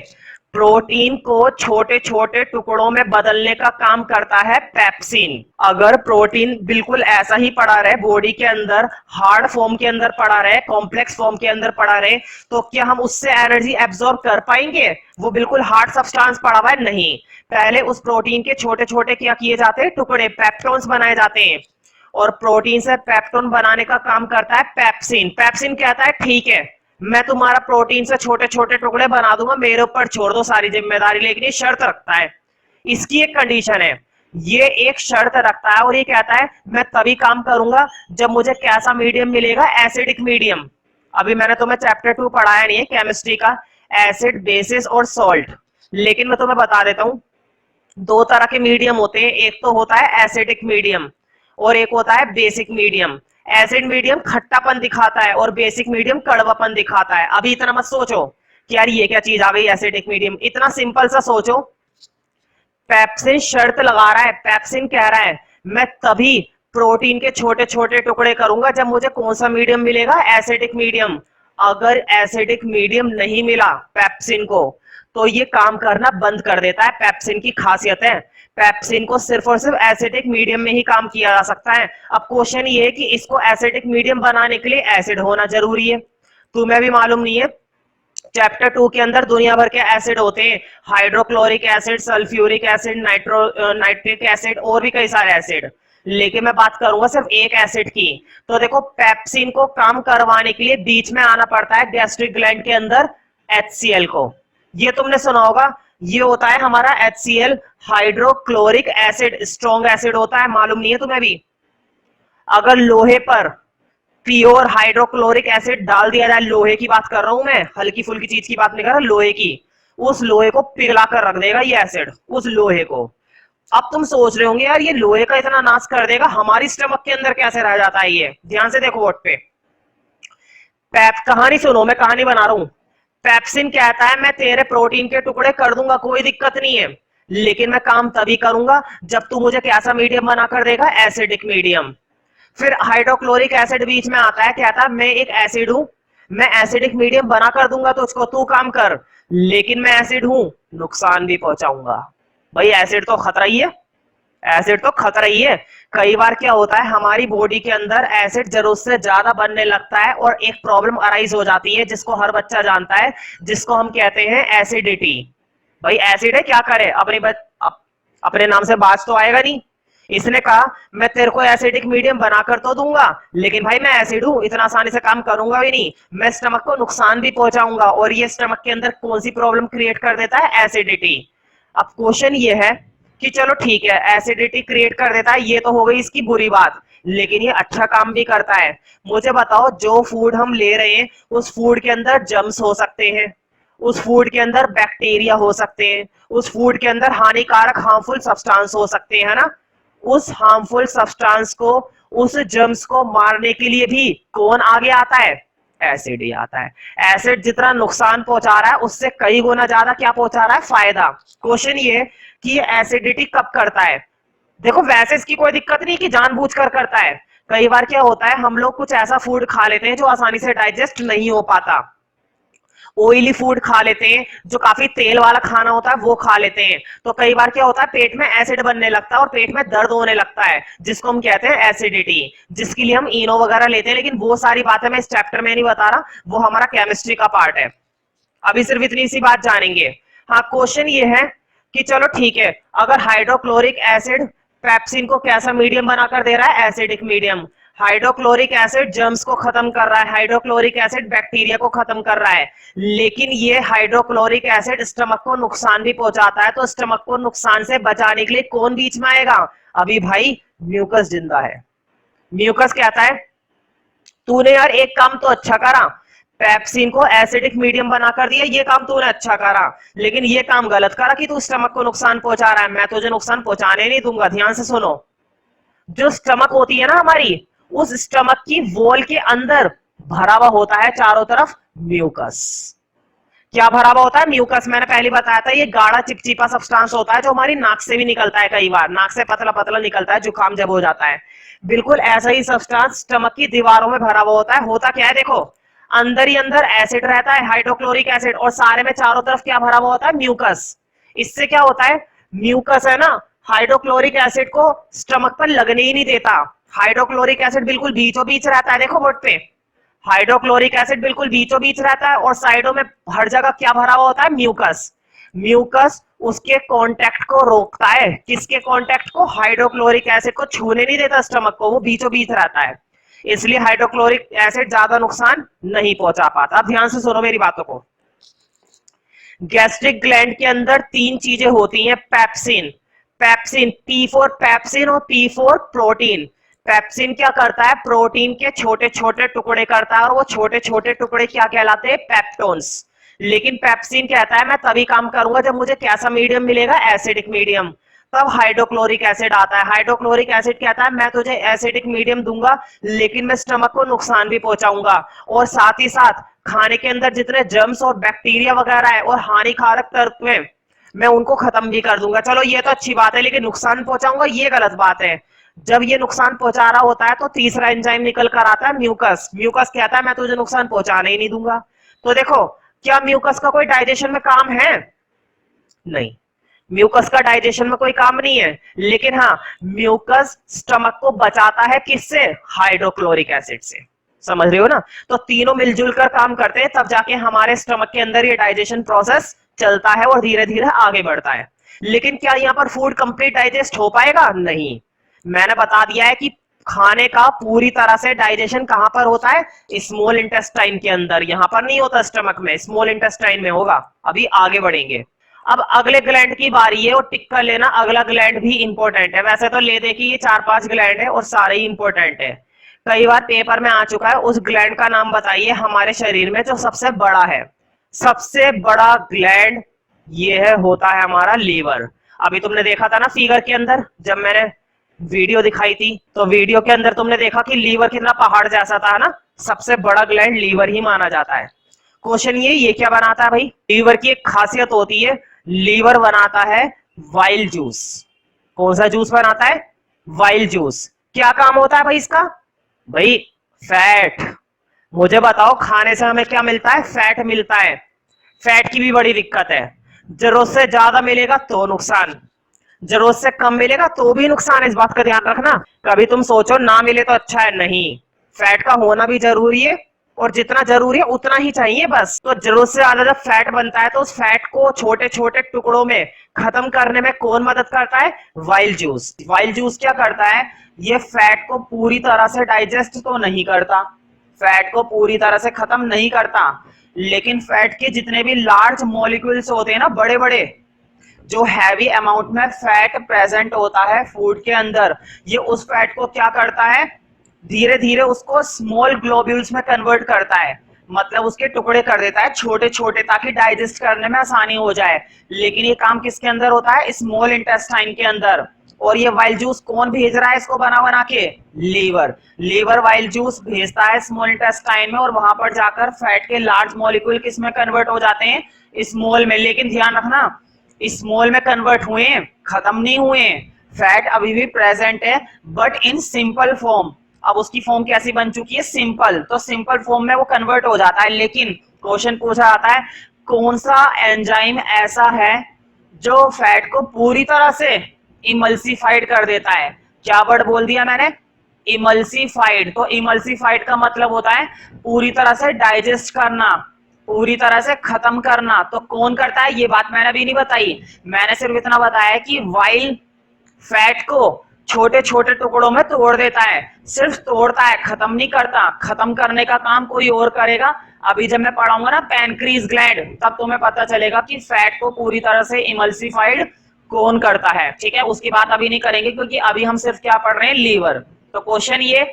प्रोटीन को छोटे छोटे टुकड़ों में बदलने का काम करता है पेप्सिन। अगर प्रोटीन बिल्कुल ऐसा ही पड़ा रहे बॉडी के अंदर, हार्ड फॉर्म के अंदर पड़ा रहे, कॉम्प्लेक्स फॉर्म के अंदर पड़ा रहे, तो क्या हम उससे एनर्जी एब्सॉर्ब कर पाएंगे। वो बिल्कुल हार्ड सब्सटेंस पड़ा हुआ है, नहीं। पहले उस प्रोटीन के छोटे छोटे क्या किए जाते हैं, टुकड़े, पेप्टोन्स बनाए जाते हैं, और प्रोटीन से पेप्टोन बनाने का काम करता है पेप्सिन। पेप्सिन कहता है ठीक है, मैं तुम्हारा प्रोटीन से छोटे छोटे टुकड़े बना दूंगा, मेरे ऊपर छोड़ दो सारी जिम्मेदारी, लेकिन ये शर्त रखता है, इसकी एक कंडीशन है, ये एक शर्त रखता है, और ये कहता है मैं तभी काम करूंगा जब मुझे कैसा मीडियम मिलेगा, एसिडिक मीडियम। अभी मैंने तुम्हें चैप्टर 2 पढ़ाया नहीं है केमिस्ट्री का, एसिड, बेसिस और सॉल्ट, लेकिन मैं तुम्हें बता देता हूं दो तरह के मीडियम होते हैं। एक तो होता है एसिडिक मीडियम और एक होता है बेसिक मीडियम। एसिड मीडियम खट्टापन दिखाता है और बेसिक मीडियम कड़वापन दिखाता है। अभी इतना मत सोचो कि यार ये क्या चीज आ गई एसिडिक मीडियम, इतना सिंपल सा सोचो, पेप्सिन शर्त लगा रहा है, पेप्सिन कह रहा है मैं तभी प्रोटीन के छोटे छोटे टुकड़े करूंगा जब मुझे कौन सा मीडियम मिलेगा, एसिडिक मीडियम। अगर एसिडिक मीडियम नहीं मिला पेप्सिन को तो ये काम करना बंद कर देता है। पेप्सिन की खासियत है, पेप्सिन को सिर्फ और सिर्फ एसिडिक मीडियम में ही काम किया जा सकता है। अब क्वेश्चन ये है कि इसको एसिडिक मीडियम बनाने के लिए एसिड होना जरूरी है, तुम्हें भी मालूम नहीं है। चैप्टर 2 के अंदर दुनिया भर के एसिड होते हैं, hydrochloric acid, sulphuric acid, nitric acid और भी कई सारे एसिड। लेकिन मैं बात करूंगा सिर्फ एक एसिड की। तो देखो पेप्सिन को काम करवाने के लिए बीच में आना पड़ता है गैस्ट्रिक ग्लैंड के अंदर HCl को। ये तुमने सुना होगा, ये होता है हमारा HCl, hydrochloric acid, strong acid होता है, मालूम नहीं है तुम्हें भी? अगर लोहे पर प्योर हाइड्रोक्लोरिक एसिड डाल दिया जाए, लोहे की बात कर रहा हूं मैं, हल्की फुल्की चीज की बात नहीं कर रहा, लोहे की, उस लोहे को पिघला कर रख देगा ये एसिड, उस लोहे को। अब तुम सोच रहे होंगे यार ये लोहे का इतना नाश कर देगा, हमारी स्टमक के अंदर कैसे रह जाता है ये? ध्यान से देखो वर्ड पे, कहानी सुनो, मैं कहानी बना रहा हूं। पेप्सिन कहता है मैं तेरे प्रोटीन के टुकड़े कर दूंगा, कोई दिक्कत नहीं है, लेकिन मैं काम तभी करूंगा जब तू मुझे कैसा मीडियम बना कर देगा? Acidic medium. फिर हाइड्रोक्लोरिक एसिड बीच में आता है, कहता है मैं एक एसिड हूं, मैं एसिडिक मीडियम बना कर दूंगा तो उसको तू काम कर, लेकिन मैं एसिड हूं, नुकसान भी पहुंचाऊंगा। भाई एसिड तो खतरा ही है, एसिड तो खतरा ही है। कई बार क्या होता है हमारी बॉडी के अंदर एसिड जरूरत से ज्यादा बनने लगता है और एक प्रॉब्लम अराइज हो जाती है जिसको हर बच्चा जानता है, जिसको हम कहते हैं एसिडिटी। भाई एसिड है, क्या करे, अपने नाम से बाज तो आएगा नहीं। इसने कहा मैं तेरे को एसिडिक मीडियम बनाकर तो दूंगा, लेकिन भाई मैं एसिड हूं, इतना आसानी से काम करूंगा भी नहीं, मैं स्टमक को नुकसान भी पहुंचाऊंगा। और ये स्टमक के अंदर कौन सी प्रॉब्लम क्रिएट कर देता है? एसिडिटी। अब क्वेश्चन ये है कि चलो ठीक है एसिडिटी क्रिएट कर देता है, ये तो हो गई इसकी बुरी बात, लेकिन ये अच्छा काम भी करता है। मुझे बताओ जो फूड हम ले रहे हैं उस फूड के अंदर जर्म्स हो सकते हैं, उस फूड के अंदर बैक्टीरिया हो सकते हैं, उस फूड के अंदर हानिकारक हार्मफुल सब्सटेंस हो सकते हैं, है ना? उस हार्मफुल सब्सटेंस को, उस जर्म्स को मारने के लिए भी कौन आगे आता है? एसिड ही आता है। एसिड जितना नुकसान पहुंचा रहा है उससे कई गुना ज्यादा क्या पहुंचा रहा है? फायदा। क्वेश्चन ये कि ये एसिडिटी कब करता है? देखो वैसे इसकी कोई दिक्कत नहीं कि जानबूझकर करता है, कई बार क्या होता है हम लोग कुछ ऐसा फूड खा लेते हैं जो आसानी से डाइजेस्ट नहीं हो पाता, ऑयली फूड खा लेते हैं, जो काफी तेल वाला खाना होता है वो खा लेते हैं, तो कई बार क्या होता है पेट में एसिड बनने लगता है और पेट में दर्द होने लगता है, जिसको हम कहते हैं एसिडिटी, जिसके लिए हम इनो वगैरह लेते हैं। लेकिन वो सारी बातें मैं इस चैप्टर में नहीं बता रहा, वो हमारा केमिस्ट्री का पार्ट है, अभी सिर्फ इतनी सी बात जानेंगे। हाँ क्वेश्चन ये है कि चलो ठीक है, अगर हाइड्रोक्लोरिक एसिड पेप्सिन को कैसा मीडियम बनाकर दे रहा है? Acidic medium. Hydrochloric acid germs को खत्म कर रहा है, हाइड्रोक्लोरिक एसिड बैक्टीरिया को खत्म कर रहा है, लेकिन ये हाइड्रोक्लोरिक एसिड स्टमक को नुकसान भी पहुंचाता है, तो स्टमक को नुकसान से बचाने के लिए कौन बीच में आएगा? अभी भाई म्यूकस जिंदा है। म्यूकस कहता है तूने यार एक काम तो अच्छा करा, पेप्सिन को एसिडिक मीडियम बनाकर दिया, ये काम तूने अच्छा करा, लेकिन ये काम गलत करा कि तू स्टमक को नुकसान पहुंचा रहा है, मैं तुझे नुकसान पहुंचाने नहीं दूंगा। ध्यान से सुनो, जो स्टमक होती है ना हमारी, उस स्टमक की वॉल के अंदर भरा हुआ होता है चारों तरफ म्यूकस। क्या भरा हुआ होता है? म्यूकस। मैंने पहले बताया था ये गाढ़ा चिपचिपा सब्सटेंस होता है जो हमारी नाक से भी निकलता है, कई बार नाक से पतला पतला निकलता है जुकाम जब हो जाता है, बिल्कुल ऐसा ही सब्सटेंस स्टमक की दीवारों में भरा हुआ होता है। होता क्या है देखो, अंदर ही अंदर एसिड रहता है, हाइड्रोक्लोरिक एसिड, और सारे में चारों तरफ क्या भरा हुआ होता है? म्यूकस। इससे क्या होता है, म्यूकस है ना, हाइड्रोक्लोरिक एसिड को स्टमक पर लगने ही नहीं देता। हाइड्रोक्लोरिक एसिड बिल्कुल बीचों बीच रहता है, देखो बोर्ड पे, हाइड्रोक्लोरिक एसिड बिल्कुल बीचों बीच रहता है और साइडों में हर जगह क्या भरा हुआ होता है? म्यूकस। म्यूकस उसके कांटेक्ट को रोकता है, किसके कांटेक्ट को? हाइड्रोक्लोरिक एसिड को छूने नहीं देता स्टमक को, वो बीचों बीच रहता है, इसलिए हाइड्रोक्लोरिक एसिड ज्यादा नुकसान नहीं पहुंचा पाता। अब ध्यान से सुनो मेरी बातों को, गैस्ट्रिक ग्लैंड के अंदर तीन चीजें होती हैं, pepsin, pepsin P for pepsin और पी फॉर प्रोटीन। पेप्सिन क्या करता है? प्रोटीन के छोटे छोटे टुकड़े करता है और वो छोटे छोटे टुकड़े क्या कहलाते हैं? पेप्टोन्स। लेकिन पेप्सिन कहता है मैं तभी काम करूंगा जब मुझे कैसा मीडियम मिलेगा? Acidic medium. तब हाइड्रोक्लोरिक एसिड आता है। हाइड्रोक्लोरिक एसिड कहता है मैं तुझे एसिडिक मीडियम दूंगा, लेकिन मैं स्टमक को नुकसान भी पहुंचाऊंगा, और साथ ही साथ खाने के अंदर जितने जर्म्स और बैक्टीरिया वगैरह है और हानिकारक तत्व हैं मैं उनको खत्म भी कर दूंगा। चलो ये तो अच्छी बात है, लेकिन नुकसान पहुंचाऊंगा ये गलत बात है। जब ये नुकसान पहुंचा रहा होता है तो तीसरा एंजाइम निकल कर आता है, म्यूकस। म्यूकस कहता है मैं तुझे नुकसान पहुंचाने ही नहीं दूंगा। तो देखो, क्या म्यूकस का कोई डाइजेशन में काम है? नहीं, म्यूकस का डाइजेशन में कोई काम नहीं है, लेकिन हाँ म्यूकस स्टमक को बचाता है, किससे? हाइड्रोक्लोरिक एसिड से। समझ रहे हो ना? तो तीनों मिलजुल कर काम करते हैं, तब जाके हमारे स्टमक के अंदर ये डाइजेशन प्रोसेस चलता है और धीरे धीरे आगे बढ़ता है। लेकिन क्या यहाँ पर फूड कंप्लीट डाइजेस्ट हो पाएगा? नहीं। मैंने बता दिया है कि खाने का पूरी तरह से डाइजेशन कहां पर होता है, स्मॉल इंटेस्टाइन के अंदर, यहां पर नहीं होता स्टमक में, स्मॉल इंटेस्टाइन में होगा। अभी आगे बढ़ेंगे। अब अगले ग्लैंड की बारी है और टिक कर लेना, अगला ग्लैंड भी इंपॉर्टेंट है। वैसे तो ले दे कि ये 4-5 ग्लैंड है और सारे ही इंपॉर्टेंट है, कई बार पेपर में आ चुका है। उस ग्लैंड का नाम बताइए हमारे शरीर में जो सबसे बड़ा है। सबसे बड़ा ग्लैंड ये है, होता है हमारा लीवर। अभी तुमने देखा था ना फिगर के अंदर, जब मैंने वीडियो दिखाई थी तो वीडियो के अंदर तुमने देखा कि लीवर कितना पहाड़ जैसा था ना। सबसे बड़ा ग्लैंड लीवर ही माना जाता है। क्वेश्चन ये क्या बनाता है भाई, लीवर की एक खासियत होती है, लीवर बनाता है वाइल जूस। कौन सा जूस बनाता है, वाइल जूस। क्या काम होता है भाई इसका, भाई फैट। मुझे बताओ खाने से हमें क्या मिलता है, फैट मिलता है। फैट की भी बड़ी दिक्कत है, जरूरत से ज्यादा मिलेगा तो नुकसान, जरूरत से कम मिलेगा तो भी नुकसान है, इस बात का ध्यान रखना। कभी तुम सोचो ना मिले तो अच्छा है, नहीं, फैट का होना भी जरूरी है और जितना जरूरी है उतना ही चाहिए बस। तो जरूरत से ज्यादा जब फैट बनता है तो उस फैट को छोटे छोटे टुकड़ों में खत्म करने में कौन मदद करता है, वाइल जूस। वाइल जूस क्या करता है, ये फैट को पूरी तरह से डाइजेस्ट तो नहीं करता, फैट को पूरी तरह से खत्म नहीं करता, लेकिन फैट के जितने भी लार्ज मॉलिक्यूल्स होते हैं ना, बड़े बड़े जो हैवी अमाउंट में फैट प्रेजेंट होता है फूड के अंदर, ये उस फैट को क्या करता है, धीरे धीरे उसको स्मॉल ग्लोब्यूल्स में कन्वर्ट करता है। मतलब उसके टुकड़े कर देता है छोटे छोटे, ताकि डाइजेस्ट करने में आसानी हो जाए। लेकिन ये काम किसके अंदर होता है, स्मॉल इंटेस्टाइन के अंदर। और ये वाइल जूस कौन भेज रहा है इसको बना बना के, लीवर। लीवर वाइल जूस भेजता है स्मॉल इंटेस्टाइन में और वहां पर जाकर फैट के लार्ज मॉलिक्यूल किस में कन्वर्ट हो जाते हैं, स्मॉल में। लेकिन ध्यान रखना, स्मॉल में कन्वर्ट हुए, खत्म नहीं हुए, फैट अभी भी प्रेजेंट है, बट इन सिंपल फॉर्म। अब उसकी फॉर्म कैसी बन चुकी है, सिंपल। तो सिंपल फॉर्म में वो कन्वर्ट हो जाता है। लेकिन क्वेश्चन पूछा जाता है कौन सा एंजाइम ऐसा है जो फैट को पूरी तरह से इमल्सिफाइड कर देता है। क्या वर्ड बोल दिया मैंने, इमल्सिफाइड। तो इमल्सिफाइड का मतलब होता है पूरी तरह से डाइजेस्ट करना, पूरी तरह से खत्म करना। तो कौन करता है, ये बात मैंने भी नहीं बताई। मैंने सिर्फ इतना बताया कि वाइल फैट को छोटे छोटे टुकड़ों में तोड़ देता है, सिर्फ तोड़ता है, खत्म नहीं करता। खत्म करने का काम कोई और करेगा। अभी जब मैं पढ़ाऊंगा ना पैनक्रीज ग्लैंड, तब तुम्हें पता चलेगा कि फैट को पूरी तरह से इमल्सिफाइड कौन करता है। ठीक है, उसकी बात अभी नहीं करेंगे क्योंकि अभी हम सिर्फ क्या पढ़ रहे हैं, लीवर। तो क्वेश्चन ये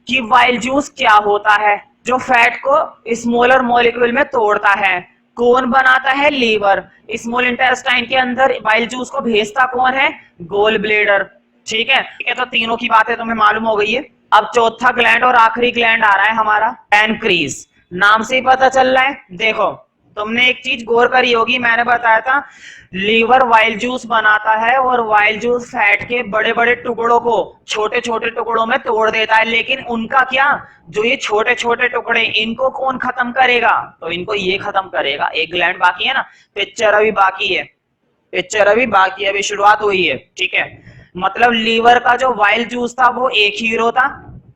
कि वाइल जूस क्या होता है जो फैट को स्मॉलर मॉलिक्यूल में तोड़ता है, कौन बनाता है, लीवर। स्मॉल इंटेस्टाइन के अंदर वाइल जूस को भेजता कौन है, गोल ब्लेडर। ठीक है, तो तीनों की बातें तुम्हें मालूम हो गई है। अब चौथा ग्लैंड और आखिरी ग्लैंड आ रहा है हमारा पैनक्रीज। नाम से ही पता चल रहा है। देखो तुमने एक चीज गौर करी होगी, मैंने बताया था लीवर वाइल जूस बनाता है और वाइल जूस फैट के बड़े बड़े टुकड़ों को छोटे छोटे टुकड़ों में तोड़ देता है। लेकिन उनका क्या, जो ये छोटे छोटे टुकड़े, इनको कौन खत्म करेगा, तो इनको ये खत्म करेगा। एक ग्लैंड बाकी है ना, पिक्चर अभी बाकी है, पिक्चर अभी बाकी है, अभी शुरुआत हुई है। ठीक है, मतलब लीवर का जो वाइल जूस था वो एक हीरो था,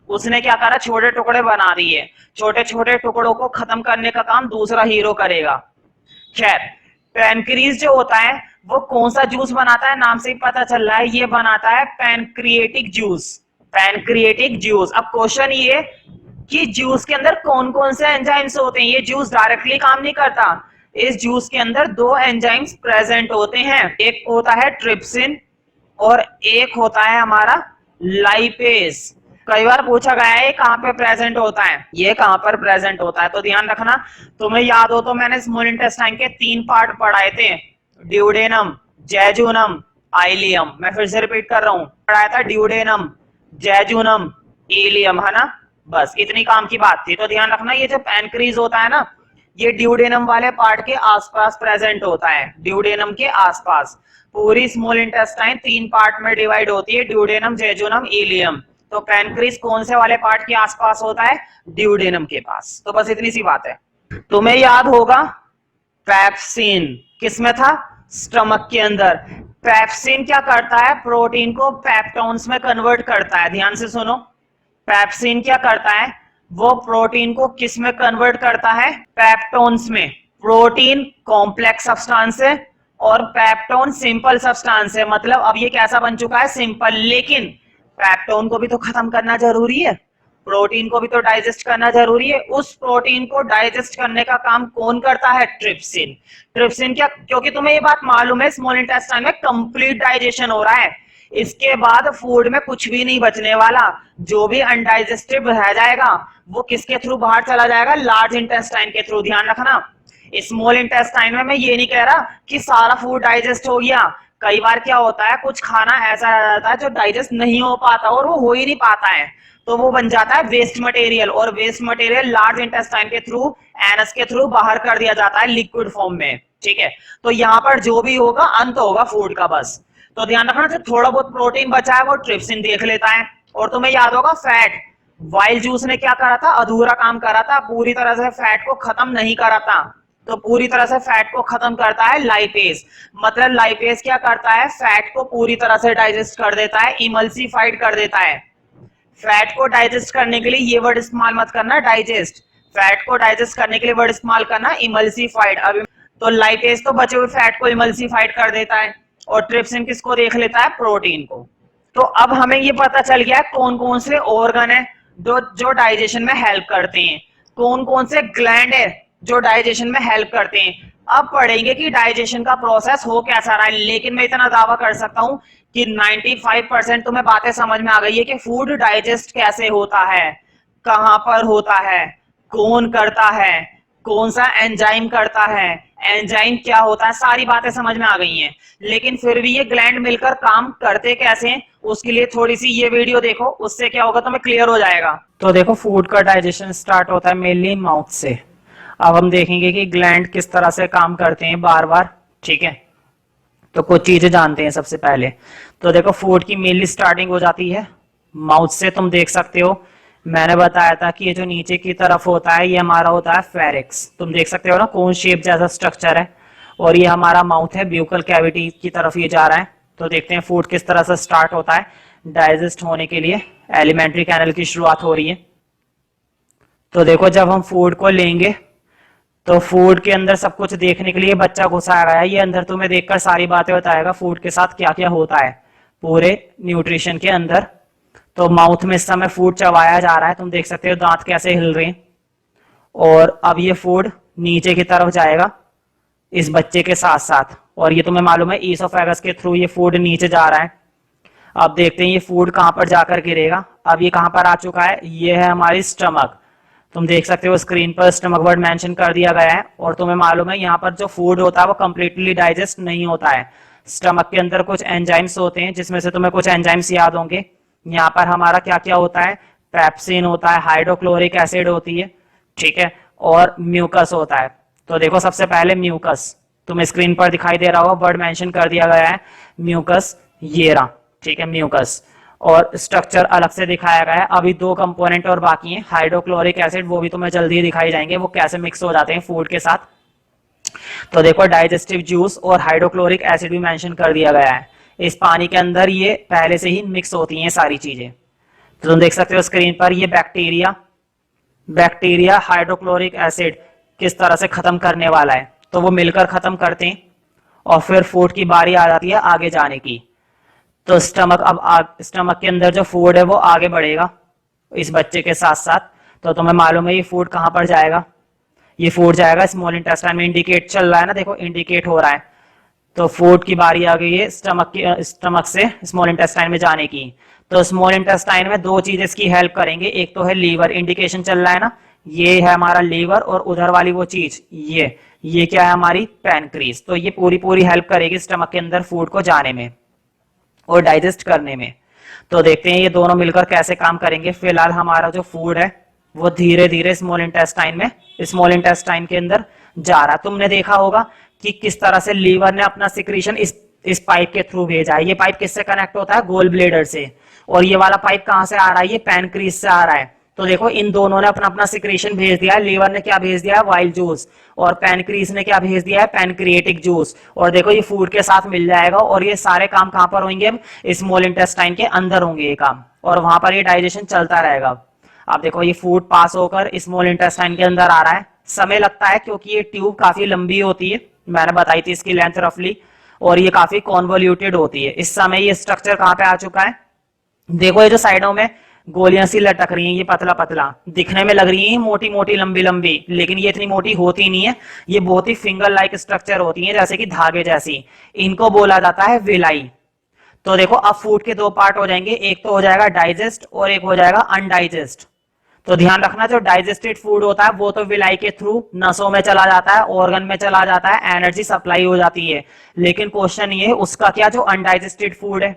उसने क्या करा, छोटे टुकड़े बना दिए, छोटे छोटे टुकड़ों को खत्म करने का काम दूसरा हीरो करेगा। खैर, पैनक्रीज जो होता है वो कौन सा जूस बनाता है, नाम से ही पता चल रहा है, ये बनाता है पैनक्रिएटिक जूस। Pancreatic juice. अब क्वेश्चन ये कि जूस के अंदर कौन कौन से एंजाइम्स होते हैं। ये जूस डायरेक्टली काम नहीं करता, इस जूस के अंदर दो एंजाइम्स प्रेजेंट होते हैं, एक होता है ट्रिप्सिन और एक होता है हमारा लाइपेज। कई बार पूछा गया है कहां पे प्रेजेंट होता है, ये कहां पर प्रेजेंट होता है, तो ध्यान रखना। तुम्हें याद हो तो मैंने स्मॉल इंटेस्टाइन के 3 पार्ट पढ़ाए थे, ड्यूडेनम, जेजुनम, आइलियम। मैं फिर से रिपीट कर रहा हूं, पढ़ाया था ड्यूडेनम, जेजुनम, इलियम, है ना। बस इतनी काम की बात थी। तो ध्यान रखना ये जो पैनक्रीज होता है ना, ये ड्यूडेनम वाले पार्ट के आसपास प्रेजेंट होता है, ड्यूडेनम के आसपास। पूरी स्मॉल इंटेस्टाइन 3 पार्ट में डिवाइड होती है, ड्यूडेनम, जेजुनम, इलियम। तो पैनक्रीज कौन से वाले पार्ट के आसपास होता है, ड्यूडेनम के पास। तो बस इतनी सी बात है। तुम्हें याद होगा पेप्सिन किसमें था, स्टमक के अंदर। पेप्सिन क्या करता है, प्रोटीन को पेप्टोन्स में कन्वर्ट करता है। ध्यान से सुनो, पेप्सिन क्या करता है, वो प्रोटीन को किस में कन्वर्ट करता है, पेप्टोन्स में। प्रोटीन कॉम्प्लेक्स सब्सटेंस है और पेप्टोन सिंपल सब्सटेंस है। मतलब अब ये कैसा बन चुका है, सिंपल। लेकिन पेप्टोन को भी तो खत्म करना जरूरी है, प्रोटीन को भी तो डाइजेस्ट करना जरूरी है। उस प्रोटीन को डाइजेस्ट करने का काम कौन करता है? ट्रिप्सिन। ट्रिप्सिन क्या, क्योंकि तुम्हें ये बात मालूम है स्मॉल इंटेस्टाइन में कंप्लीट डाइजेशन हो रहा है, इसके बाद फूड में कुछ भी नहीं बचने वाला, जो भी अनडाइजेस्टेड रह जाएगा वो किसके थ्रू बाहर चला जाएगा? लार्ज इंटेस्टाइन के थ्रू। ध्यान रखना, स्मॉल इंटेस्टाइन में मैं ये नहीं कह रहा कि सारा फूड डाइजेस्ट हो गया। कई बार क्या होता है, कुछ खाना ऐसा रह जाता है जो डाइजेस्ट नहीं हो पाता और वो हो ही नहीं पाता है, तो वो बन जाता है वेस्ट मटेरियल, और वेस्ट मटेरियल लार्ज इंटेस्टाइन के थ्रू, एनस के थ्रू बाहर कर दिया जाता है लिक्विड फॉर्म में। ठीक है, तो यहाँ पर जो भी होगा अंत होगा फूड का बस। तो ध्यान रखना, जो थोड़ा बहुत प्रोटीन बचा है वो ट्रिप्सिन देख लेता है। और तुम्हें याद होगा फैट, वाइल्ड जूस ने क्या करा था? अधूरा काम करा था, पूरी तरह से फैट को खत्म नहीं करा था। तो पूरी तरह से फैट को खत्म करता है लाइपेज। मतलब लाइपेज क्या करता है? फैट को पूरी तरह से डाइजेस्ट कर देता है, इमल्सिफाइड कर देता है। फैट को डाइजेस्ट करने के लिए ये वर्ड इस्तेमाल मत करना डाइजेस्ट, फैट को डाइजेस्ट करने के लिए वर्ड इस्तेमाल करना इमल्सिफाइड। अभी तो लाइपेज तो बचे हुए फैट को इमल्सिफाइड कर देता है, और ट्रिप्सिन किसको देख लेता है? प्रोटीन को। तो अब हमें ये पता चल गया कौन कौन से ऑर्गन है जो डाइजेशन में हेल्प करते हैं, कौन कौन से ग्लैंड है जो डाइजेशन में हेल्प करते हैं। अब पढ़ेंगे कि डाइजेशन का प्रोसेस हो कैसा रहा है, लेकिन मैं इतना दावा कर सकता हूं कि 95% तुम्हें बातें समझ में आ गई है कि फूड डाइजेस्ट कैसे होता है, कहां पर होता है, कौन करता है, कौन सा एंजाइम करता है, एंजाइम क्या होता है, सारी बातें समझ में आ गई हैं। लेकिन फिर भी ये ग्लैंड मिलकर काम करते कैसे हैं, उसके लिए थोड़ी सी ये वीडियो देखो, उससे क्या होगा तुम्हें क्लियर हो जाएगा। तो देखो, फूड का डाइजेशन स्टार्ट होता है मेनली माउथ से। अब हम देखेंगे कि ग्लैंड किस तरह से काम करते हैं बार बार। ठीक है, तो कुछ चीजें जानते हैं सबसे पहले। तो देखो, फूड की मेनली स्टार्टिंग हो जाती है माउथ से। तुम देख सकते हो, मैंने बताया था कि ये जो नीचे की तरफ होता है ये हमारा होता है फेरिक्स। तुम देख सकते हो ना, कोन शेप जैसा स्ट्रक्चर है, और ये हमारा माउथ है, ब्यूकल कैविटी की तरफ ये जा रहा है। तो देखते हैं फूड किस तरह से स्टार्ट होता है डाइजेस्ट होने के लिए। एलिमेंट्री कैनल की शुरुआत हो रही है। तो देखो, जब हम फूड को लेंगे तो फूड के अंदर सब कुछ देखने के लिए बच्चा घुसा गया है, ये अंदर तुम्हें देखकर सारी बातें बताएगा फूड के साथ क्या क्या होता है पूरे न्यूट्रिशन के अंदर। तो माउथ में इस समय फूड चबाया जा रहा है, तुम देख सकते हो दांत कैसे हिल रहे हैं। और अब ये फूड नीचे की तरफ जाएगा इस बच्चे के साथ साथ, और ये तुम्हें मालूम है ईसोफेगस के थ्रू ये फूड नीचे जा रहा है। अब देखते हैं ये फूड कहां पर जाकर गिरेगा। अब ये कहां पर आ चुका है? ये है हमारी स्टमक। तुम देख सकते हो स्क्रीन पर स्टमक वर्ड मेंशन कर दिया गया है, और तुम्हें मालूम है यहाँ पर जो फूड होता है वो कंप्लीटली डाइजेस्ट नहीं होता है। स्टमक के अंदर कुछ एंजाइम्स होते हैं, जिसमें से तुम्हें कुछ एंजाइम्स याद होंगे। यहाँ पर हमारा क्या क्या होता है? पेप्सिन होता है, हाइड्रोक्लोरिक एसिड होती है, ठीक है, और म्यूकस होता है। तो देखो, सबसे पहले म्यूकस तुम्हें स्क्रीन पर दिखाई दे रहा होगा, वर्ड मेंशन कर दिया गया है म्यूकस, ये रहा। ठीक है, म्यूकस, और स्ट्रक्चर अलग से दिखाया गया है। अभी दो कंपोनेंट और बाकी हैं, हाइड्रोक्लोरिक एसिड, वो भी तुम्हें जल्दी दिखाई जाएंगे वो कैसे मिक्स हो जाते हैं फूड के साथ। तो देखो, डाइजेस्टिव जूस और हाइड्रोक्लोरिक एसिड भी मेंशन कर दिया गया है। इस पानी के अंदर ये पहले से ही मिक्स होती हैं सारी चीजें। तो तुम देख सकते हो स्क्रीन पर ये बैक्टीरिया हाइड्रोक्लोरिक एसिड किस तरह से खत्म करने वाला है। तो वो मिलकर खत्म करते हैं, और फिर फूड की बारी आ जाती है आगे जाने की। तो स्टमक के अंदर जो फूड है वो आगे बढ़ेगा इस बच्चे के साथ साथ। तो तुम्हें मालूम है ये फूड कहां पर जाएगा? ये फूड जाएगा स्मॉल इंटेस्टाइन में। इंडिकेट चल रहा है ना, देखो इंडिकेट हो रहा है। तो फूड की बारी आ गई है स्टमक से स्मॉल इंटेस्टाइन में जाने की। तो स्मॉल इंटेस्टाइन में दो चीज इसकी हेल्प करेंगे, एक तो है लीवर, इंडिकेशन चल रहा है ना, ये है हमारा लीवर, और उधर वाली वो चीज ये क्या है? हमारी पैनक्रीज। तो ये पूरी हेल्प करेगी स्टमक के अंदर फूड को जाने में और डाइजेस्ट करने में। तो देखते हैं ये दोनों मिलकर कैसे काम करेंगे। फिलहाल हमारा जो फूड है वो धीरे धीरे स्मॉल इंटेस्टाइन के अंदर जा रहा है। तुमने देखा होगा कि किस तरह से लीवर ने अपना सिक्रीशन इस पाइप के थ्रू भेजा है। ये पाइप किससे कनेक्ट होता है? गोल ब्लेडर से। और ये वाला पाइप कहां से आ रहा है? ये पैनक्रीज से आ रहा है। तो देखो, इन दोनों ने अपना अपना सिक्रीशन भेज दिया है। लीवर ने क्या भेज दिया है? Wild juice. और पैनक्रीज ने क्या भेज दिया है? Pancreatic juice. और देखो, ये फूड के साथ मिल जाएगा, और ये सारे काम कहां पर होंगे? स्मॉल इंटेस्टाइन के अंदर होंगे ये काम, और वहां पर ये डाइजेशन चलता रहेगा। अब देखो, ये फूड पास होकर स्मॉल इंटेस्टाइन के अंदर आ रहा है। समय लगता है क्योंकि ये ट्यूब काफी लंबी होती है, मैंने बताई थी इसकी लेंथ रफली, और ये काफी कॉन्वोल्यूटेड होती है। इस समय ये स्ट्रक्चर कहां पे आ चुका है? देखो ये जो साइडों में गोलियां सी लटक रही हैं, ये पतला पतला दिखने में लग रही हैं मोटी मोटी लंबी लंबी, लेकिन ये इतनी मोटी होती नहीं है। ये बहुत ही फिंगर लाइक स्ट्रक्चर होती हैं, जैसे कि धागे जैसी। इनको बोला जाता है विलाई। तो देखो अब फूड के दो पार्ट हो जाएंगे, एक तो हो जाएगा डाइजेस्ट और एक हो जाएगा अनडाइजेस्ट। तो ध्यान रखना, जो डाइजेस्टेड फूड होता है वो तो विलाई के थ्रू नसों में चला जाता है, ऑर्गन में चला जाता है, एनर्जी सप्लाई हो जाती है। लेकिन क्वेश्चन ये है उसका क्या, जो अनडाइजेस्टेड फूड है।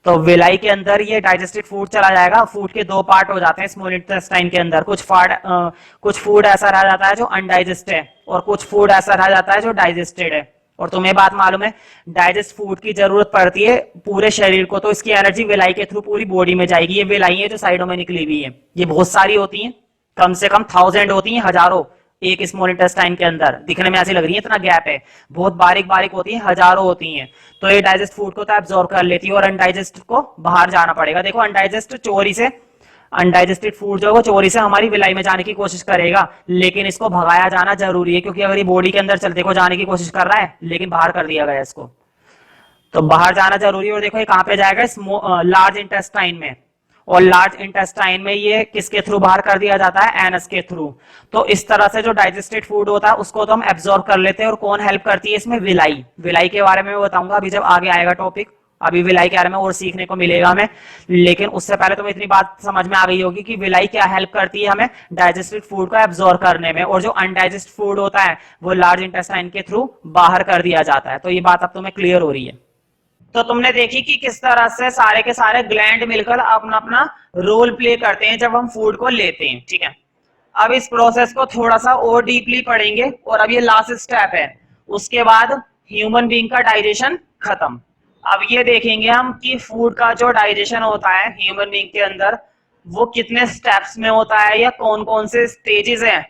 तो विलाई के अंदर ये डाइजेस्टेड फूड चला जाएगा। फूड के दो पार्ट हो जाते हैं स्मॉल इंटेस्टाइन के अंदर। कुछ फूड ऐसा रह जाता है जो अनडाइजेस्ट है, और कुछ फूड ऐसा रह जाता है जो डाइजेस्टेड है। और तुम्हें बात मालूम है, डाइजेस्ट फूड की जरूरत पड़ती है पूरे शरीर को, तो इसकी एनर्जी विलाई के थ्रू पूरी बॉडी में जाएगी। ये विलाई है जो साइडों में निकली हुई है, ये बहुत सारी होती हैं, कम से कम 1000 होती हैं, हजारों एक स्मॉल इंटेस्टाइन के अंदर। दिखने में ऐसी लग रही है, इतना गैप है, बहुत बारीक बारीक होती है, हजारों होती हैं। तो ये डाइजेस्ट फूड को तो एब्जॉर्ब कर लेती है, और अनडाइजेस्ट को बाहर जाना पड़ेगा। देखो अनडाइजेस्ट चोरी से, अनडाइजेस्टेड फूड जो है वो चोरी से हमारी विलाई में जाने की कोशिश करेगा, लेकिन इसको भगाया जाना जरूरी है, क्योंकि अगर ये बॉडी के अंदर चलते को जाने की कोशिश कर रहा है लेकिन बाहर कर दिया गया इसको, तो बाहर जाना जरूरी है। और देखो ये कहां पे जाएगा, लार्ज इंटेस्टाइन में। और लार्ज इंटेस्टाइन में ये किसके थ्रू बाहर कर दिया जाता है, एनस के थ्रू। तो इस तरह से जो डाइजेस्टेड फूड होता है उसको तो हम एब्जॉर्ब कर लेते हैं। और कौन हेल्प करती है इसमें, विलाई। विलाई के बारे में मैं बताऊंगा अभी जब आगे आएगा टॉपिक। अभी विलाई के बारे में और सीखने को मिलेगा हमें, लेकिन उससे पहले तुम्हें इतनी बात समझ में आ गई होगी कि विलाई क्या हेल्प करती है हमें डाइजेस्टेड फूड को एब्जॉर्ब करने में, और जो अनडाइजेस्ट फूड होता है वो लार्ज इंटेस्टाइन के थ्रू बाहर कर दिया जाता है। तो ये बात अब तुम्हें क्लियर हो रही है। तो तुमने देखी कि किस तरह से सारे के सारे ग्लैंड मिलकर अपना अपना रोल प्ले करते हैं जब हम फूड को लेते हैं, ठीक है। अब इस प्रोसेस को थोड़ा सा और डीपली पढ़ेंगे, और अब ये लास्ट स्टेप है, उसके बाद ह्यूमन बीइंग का डाइजेशन खत्म। अब ये देखेंगे हम कि फूड का जो डाइजेशन होता है ह्यूमन बीइंग के अंदर वो कितने स्टेप्स में होता है, या कौन कौन से स्टेजेस हैं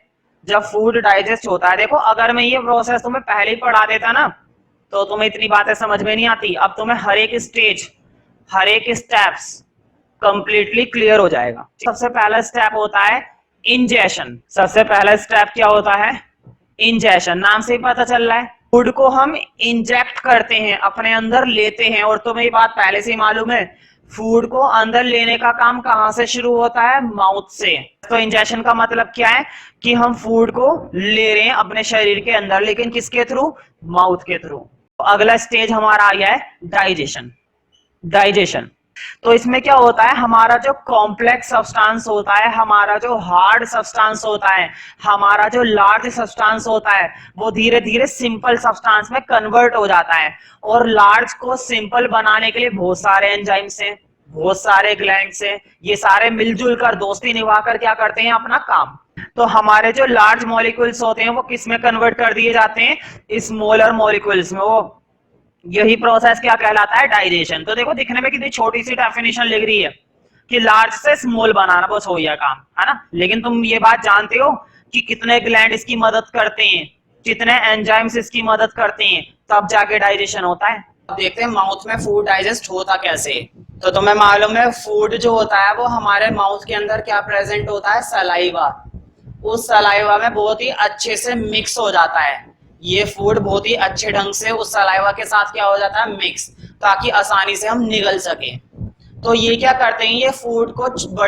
जब फूड डाइजेस्ट होता है। देखो अगर मैं ये प्रोसेस तुम्हें पहले ही पढ़ा देता ना तो तुम्हें इतनी बातें समझ में नहीं आती। अब तुम्हें हर एक स्टेज, हर एक स्टेप्स कंप्लीटली क्लियर हो जाएगा। सबसे पहला स्टेप होता है इंजेशन। सबसे पहला स्टेप क्या होता है, इंजेशन। नाम से ही पता चल रहा है, फूड को हम इंजेक्ट करते हैं, अपने अंदर लेते हैं। और तुम्हें ये बात पहले से ही मालूम है, फूड को अंदर लेने का काम कहां से शुरू होता है, माउथ से। तो इंजेक्शन का मतलब क्या है कि हम फूड को ले रहे हैं अपने शरीर के अंदर, लेकिन किसके थ्रू, माउथ के थ्रू। तो अगला स्टेज हमारा आ गया है डाइजेशन। डाइजेशन तो इसमें क्या होता है, हमारा जो कॉम्प्लेक्स सब्सटेंस होता है, हमारा जो हार्ड सब्सटेंस होता है, हमारा जो लार्ज सब्सटेंस होता है, वो धीरे धीरे सिंपल सब्सटेंस में कन्वर्ट हो जाता है। और लार्ज को सिंपल बनाने के लिए बहुत सारे एंजाइम्स हैं, बहुत सारे ग्लैंड्स हैं, ये सारे मिलजुल कर दोस्ती निभाकर क्या करते हैं, अपना काम। तो हमारे जो लार्ज मॉलिक्यूल्स होते हैं वो किस में कन्वर्ट कर दिए जाते हैं, स्मॉलर मॉलिक्यूल्स में। वो यही प्रोसेस क्या कहलाता है, डाइजेशन। तो देखो दिखने में कितनी छोटी सी डेफिनेशन लिख रही है कि लार्ज से स्मॉल बनाना, बस हो गया काम, है ना। लेकिन तुम ये बात जानते हो कि कितने ग्लैंड इसकी मदद करते हैं, कितने एंजाइम्स इसकी मदद करते हैं, तब जाके डाइजेशन होता है। अब देखते हैं माउथ में फूड डाइजेस्ट होता कैसे। तो तुम्हें मालूम है फूड जो होता है वो हमारे माउथ के अंदर क्या प्रेजेंट होता है, सलाइवा। उस सलाइवा में बहुत ही अच्छे से मिक्स हो जाता है। ये फूड बहुत ही अच्छे ढंग से उस सलाइवा के साथ क्या हो जाता है, मिक्स, ताकि आसानी से हम निगल सके। तो ये क्या करते हैं, ये फूड को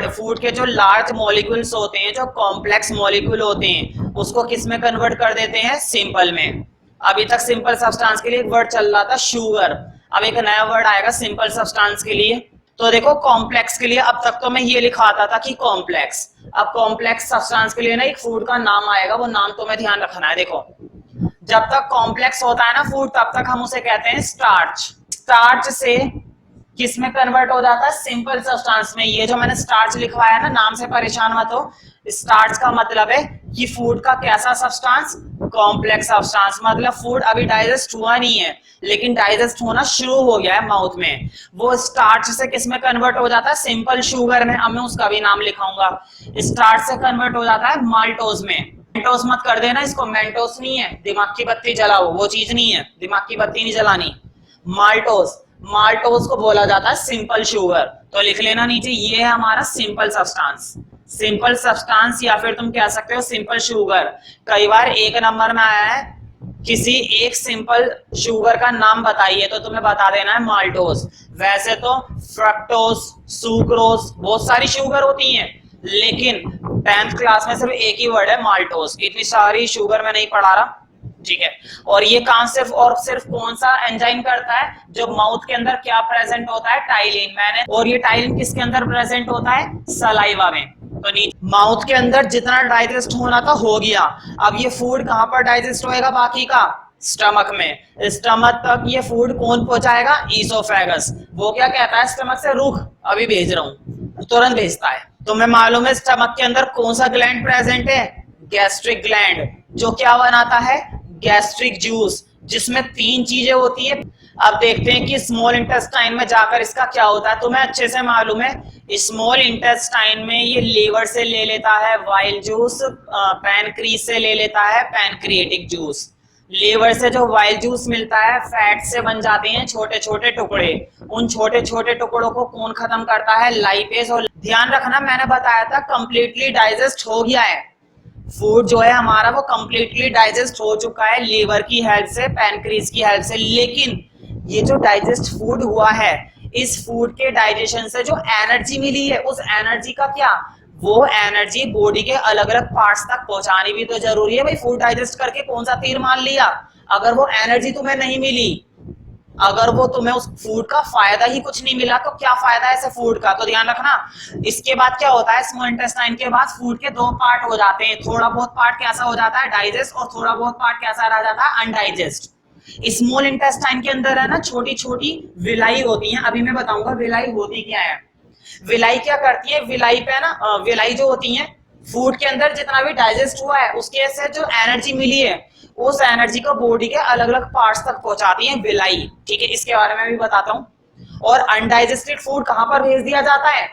फूड के जो लार्ज मॉलिक्यूल्स होते हैं, जो कॉम्प्लेक्स मॉलिक्यूल होते हैं, उसको किस में कन्वर्ट कर देते हैं, सिंपल में। अभी तक सिंपल सब्सटेंस के लिए एक वर्ड चल रहा था शुगर, अब एक नया वर्ड आएगा सिंपल सब्सटेंस के लिए। तो देखो कॉम्प्लेक्स के लिए अब तक तो मैं ये लिखाता था कि कॉम्प्लेक्स, अब कॉम्प्लेक्स सब्सटेंस के लिए ना एक फूड का नाम आएगा, वो नाम तो मैं ध्यान रखना है। देखो जब तक कॉम्प्लेक्स होता है ना फूड, तब तक हम उसे कहते हैं स्टार्च। स्टार्च से किस में कन्वर्ट हो जाता है, सिंपल सब्सटेंस में। ये जो मैंने स्टार्च लिखवाया ना, नाम से परेशान मत हो, स्टार्च का मतलब है कि फूड का कैसा सब्सटेंस, कॉम्प्लेक्स सब्सटेंस। मतलब फूड अभी डाइजेस्ट हुआ नहीं है, लेकिन डाइजेस्ट होना शुरू हो गया है माउथ में। वो स्टार्च से किस में कन्वर्ट हो जाता है, सिंपल शुगर में। अब मैं उसका भी नाम लिखाऊंगा। स्टार्च से कन्वर्ट हो जाता है माल्टोज में। मेंटोस मत कर देना इसको, मेंटोस नहीं है, दिमाग की बत्ती जलाओ, वो चीज नहीं है, दिमाग की बत्ती नहीं जलानी। माल्टोस, माल्टोस को बोला जाता है सिंपल शुगर। तो लिख लेना नीचे, ये है हमारा सिंपल सब्सटेंस। सिंपल सब्सटेंस या फिर तुम कह सकते हो सिंपल शुगर। कई बार एक नंबर में आया है किसी एक सिंपल शुगर का नाम बताइए तो तुम्हें बता देना है माल्टोज। वैसे तो फ्रक्टोज, सुक्रोज, बहुत सारी शुगर होती हैं, लेकिन 10th क्लास में सिर्फ एक ही वर्ड है माल्टोज। इतनी सारी शुगर में नहीं पढ़ा रहा, ठीक है। और ये काम सिर्फ और सिर्फ कौन सा एंजाइम करता है, जो माउथ के अंदर क्या प्रेजेंट होता है, टाइलिन। मैंने और ये टाइलिन किसके अंदर प्रेजेंट होता है, सलाइवा में। तो नीचे माउथ के अंदर जितना डाइजेस्ट होना था हो गया। अब ये फूड कहां पर डाइजेस्ट होएगा, बाकी का स्टमक में। स्टमक तक ये फूड कौन पहुंचाएगा, ईसोफेगस। वो क्या कहता है स्टमक से, रुक अभी भेज रहा हूं, तुरंत भेजता है। तुम्हें मालूम है स्टमक के अंदर कौन सा ग्लैंड प्रेजेंट है, गैस्ट्रिक ग्लैंड, जो क्या बनाता है, गैस्ट्रिक जूस, जिसमें 3 चीजें होती है। अब देखते हैं कि स्मॉल इंटेस्टाइन में जाकर इसका क्या होता है। तुम्हें अच्छे से मालूम है स्मॉल इंटेस्टाइन में ये लीवर से ले लेता है वाइल जूस, पैनक्रीज से ले लेता है पैनक्रिएटिक जूस। लीवर से जो वाइल जूस मिलता है फैट से बन जाते हैं छोटे छोटे टुकड़े। उन छोटे छोटे टुकड़ों को कौन खत्म करता है, लाइपेज। और ध्यान रखना मैंने बताया था कंप्लीटली डाइजेस्ट हो गया है फूड जो है हमारा, वो कंप्लीटली डाइजेस्ट हो चुका है लीवर की हेल्प से, पैनक्रीज की हेल्प से। लेकिन ये जो डाइजेस्ट फूड हुआ है, इस फूड के डाइजेशन से जो एनर्जी मिली है, उस एनर्जी का क्या, वो एनर्जी बॉडी के अलग अलग पार्ट्स तक पहुंचानी भी तो जरूरी है भाई। फूड डाइजेस्ट करके कौन सा तीर मान लिया, अगर वो एनर्जी तुम्हें नहीं मिली, अगर वो तुम्हें उस फूड का फायदा ही कुछ नहीं मिला, तो क्या फायदा है ऐसे फूड का। तो ध्यान रखना। इसके बाद क्या होता है, स्मॉल इंटेस्टाइन के बाद फूड के 2 पार्ट हो जाते हैं। थोड़ा बहुत पार्ट कैसा हो जाता है, डाइजेस्ट, और थोड़ा बहुत पार्ट कैसा रह जाता है, अनडाइजेस्ट। स्मॉल इंटेस्टाइन के अंदर है ना छोटी छोटी विलाई होती है। अभी मैं बताऊंगा विलाई होती क्या है। विलाई क्या करती है, विलाई पे ना, विलाई जो होती है फूड के अंदर जितना भी डाइजेस्ट हुआ है उसके से जो एनर्जी मिली है, उस एनर्जी को बॉडी के अलग अलग पार्ट्स तक पहुंचाती है विलाई, ठीक है। इसके बारे में भी बताता हूं। और अनडाइजेस्टेड फूड कहां पर भेज दिया जाता है,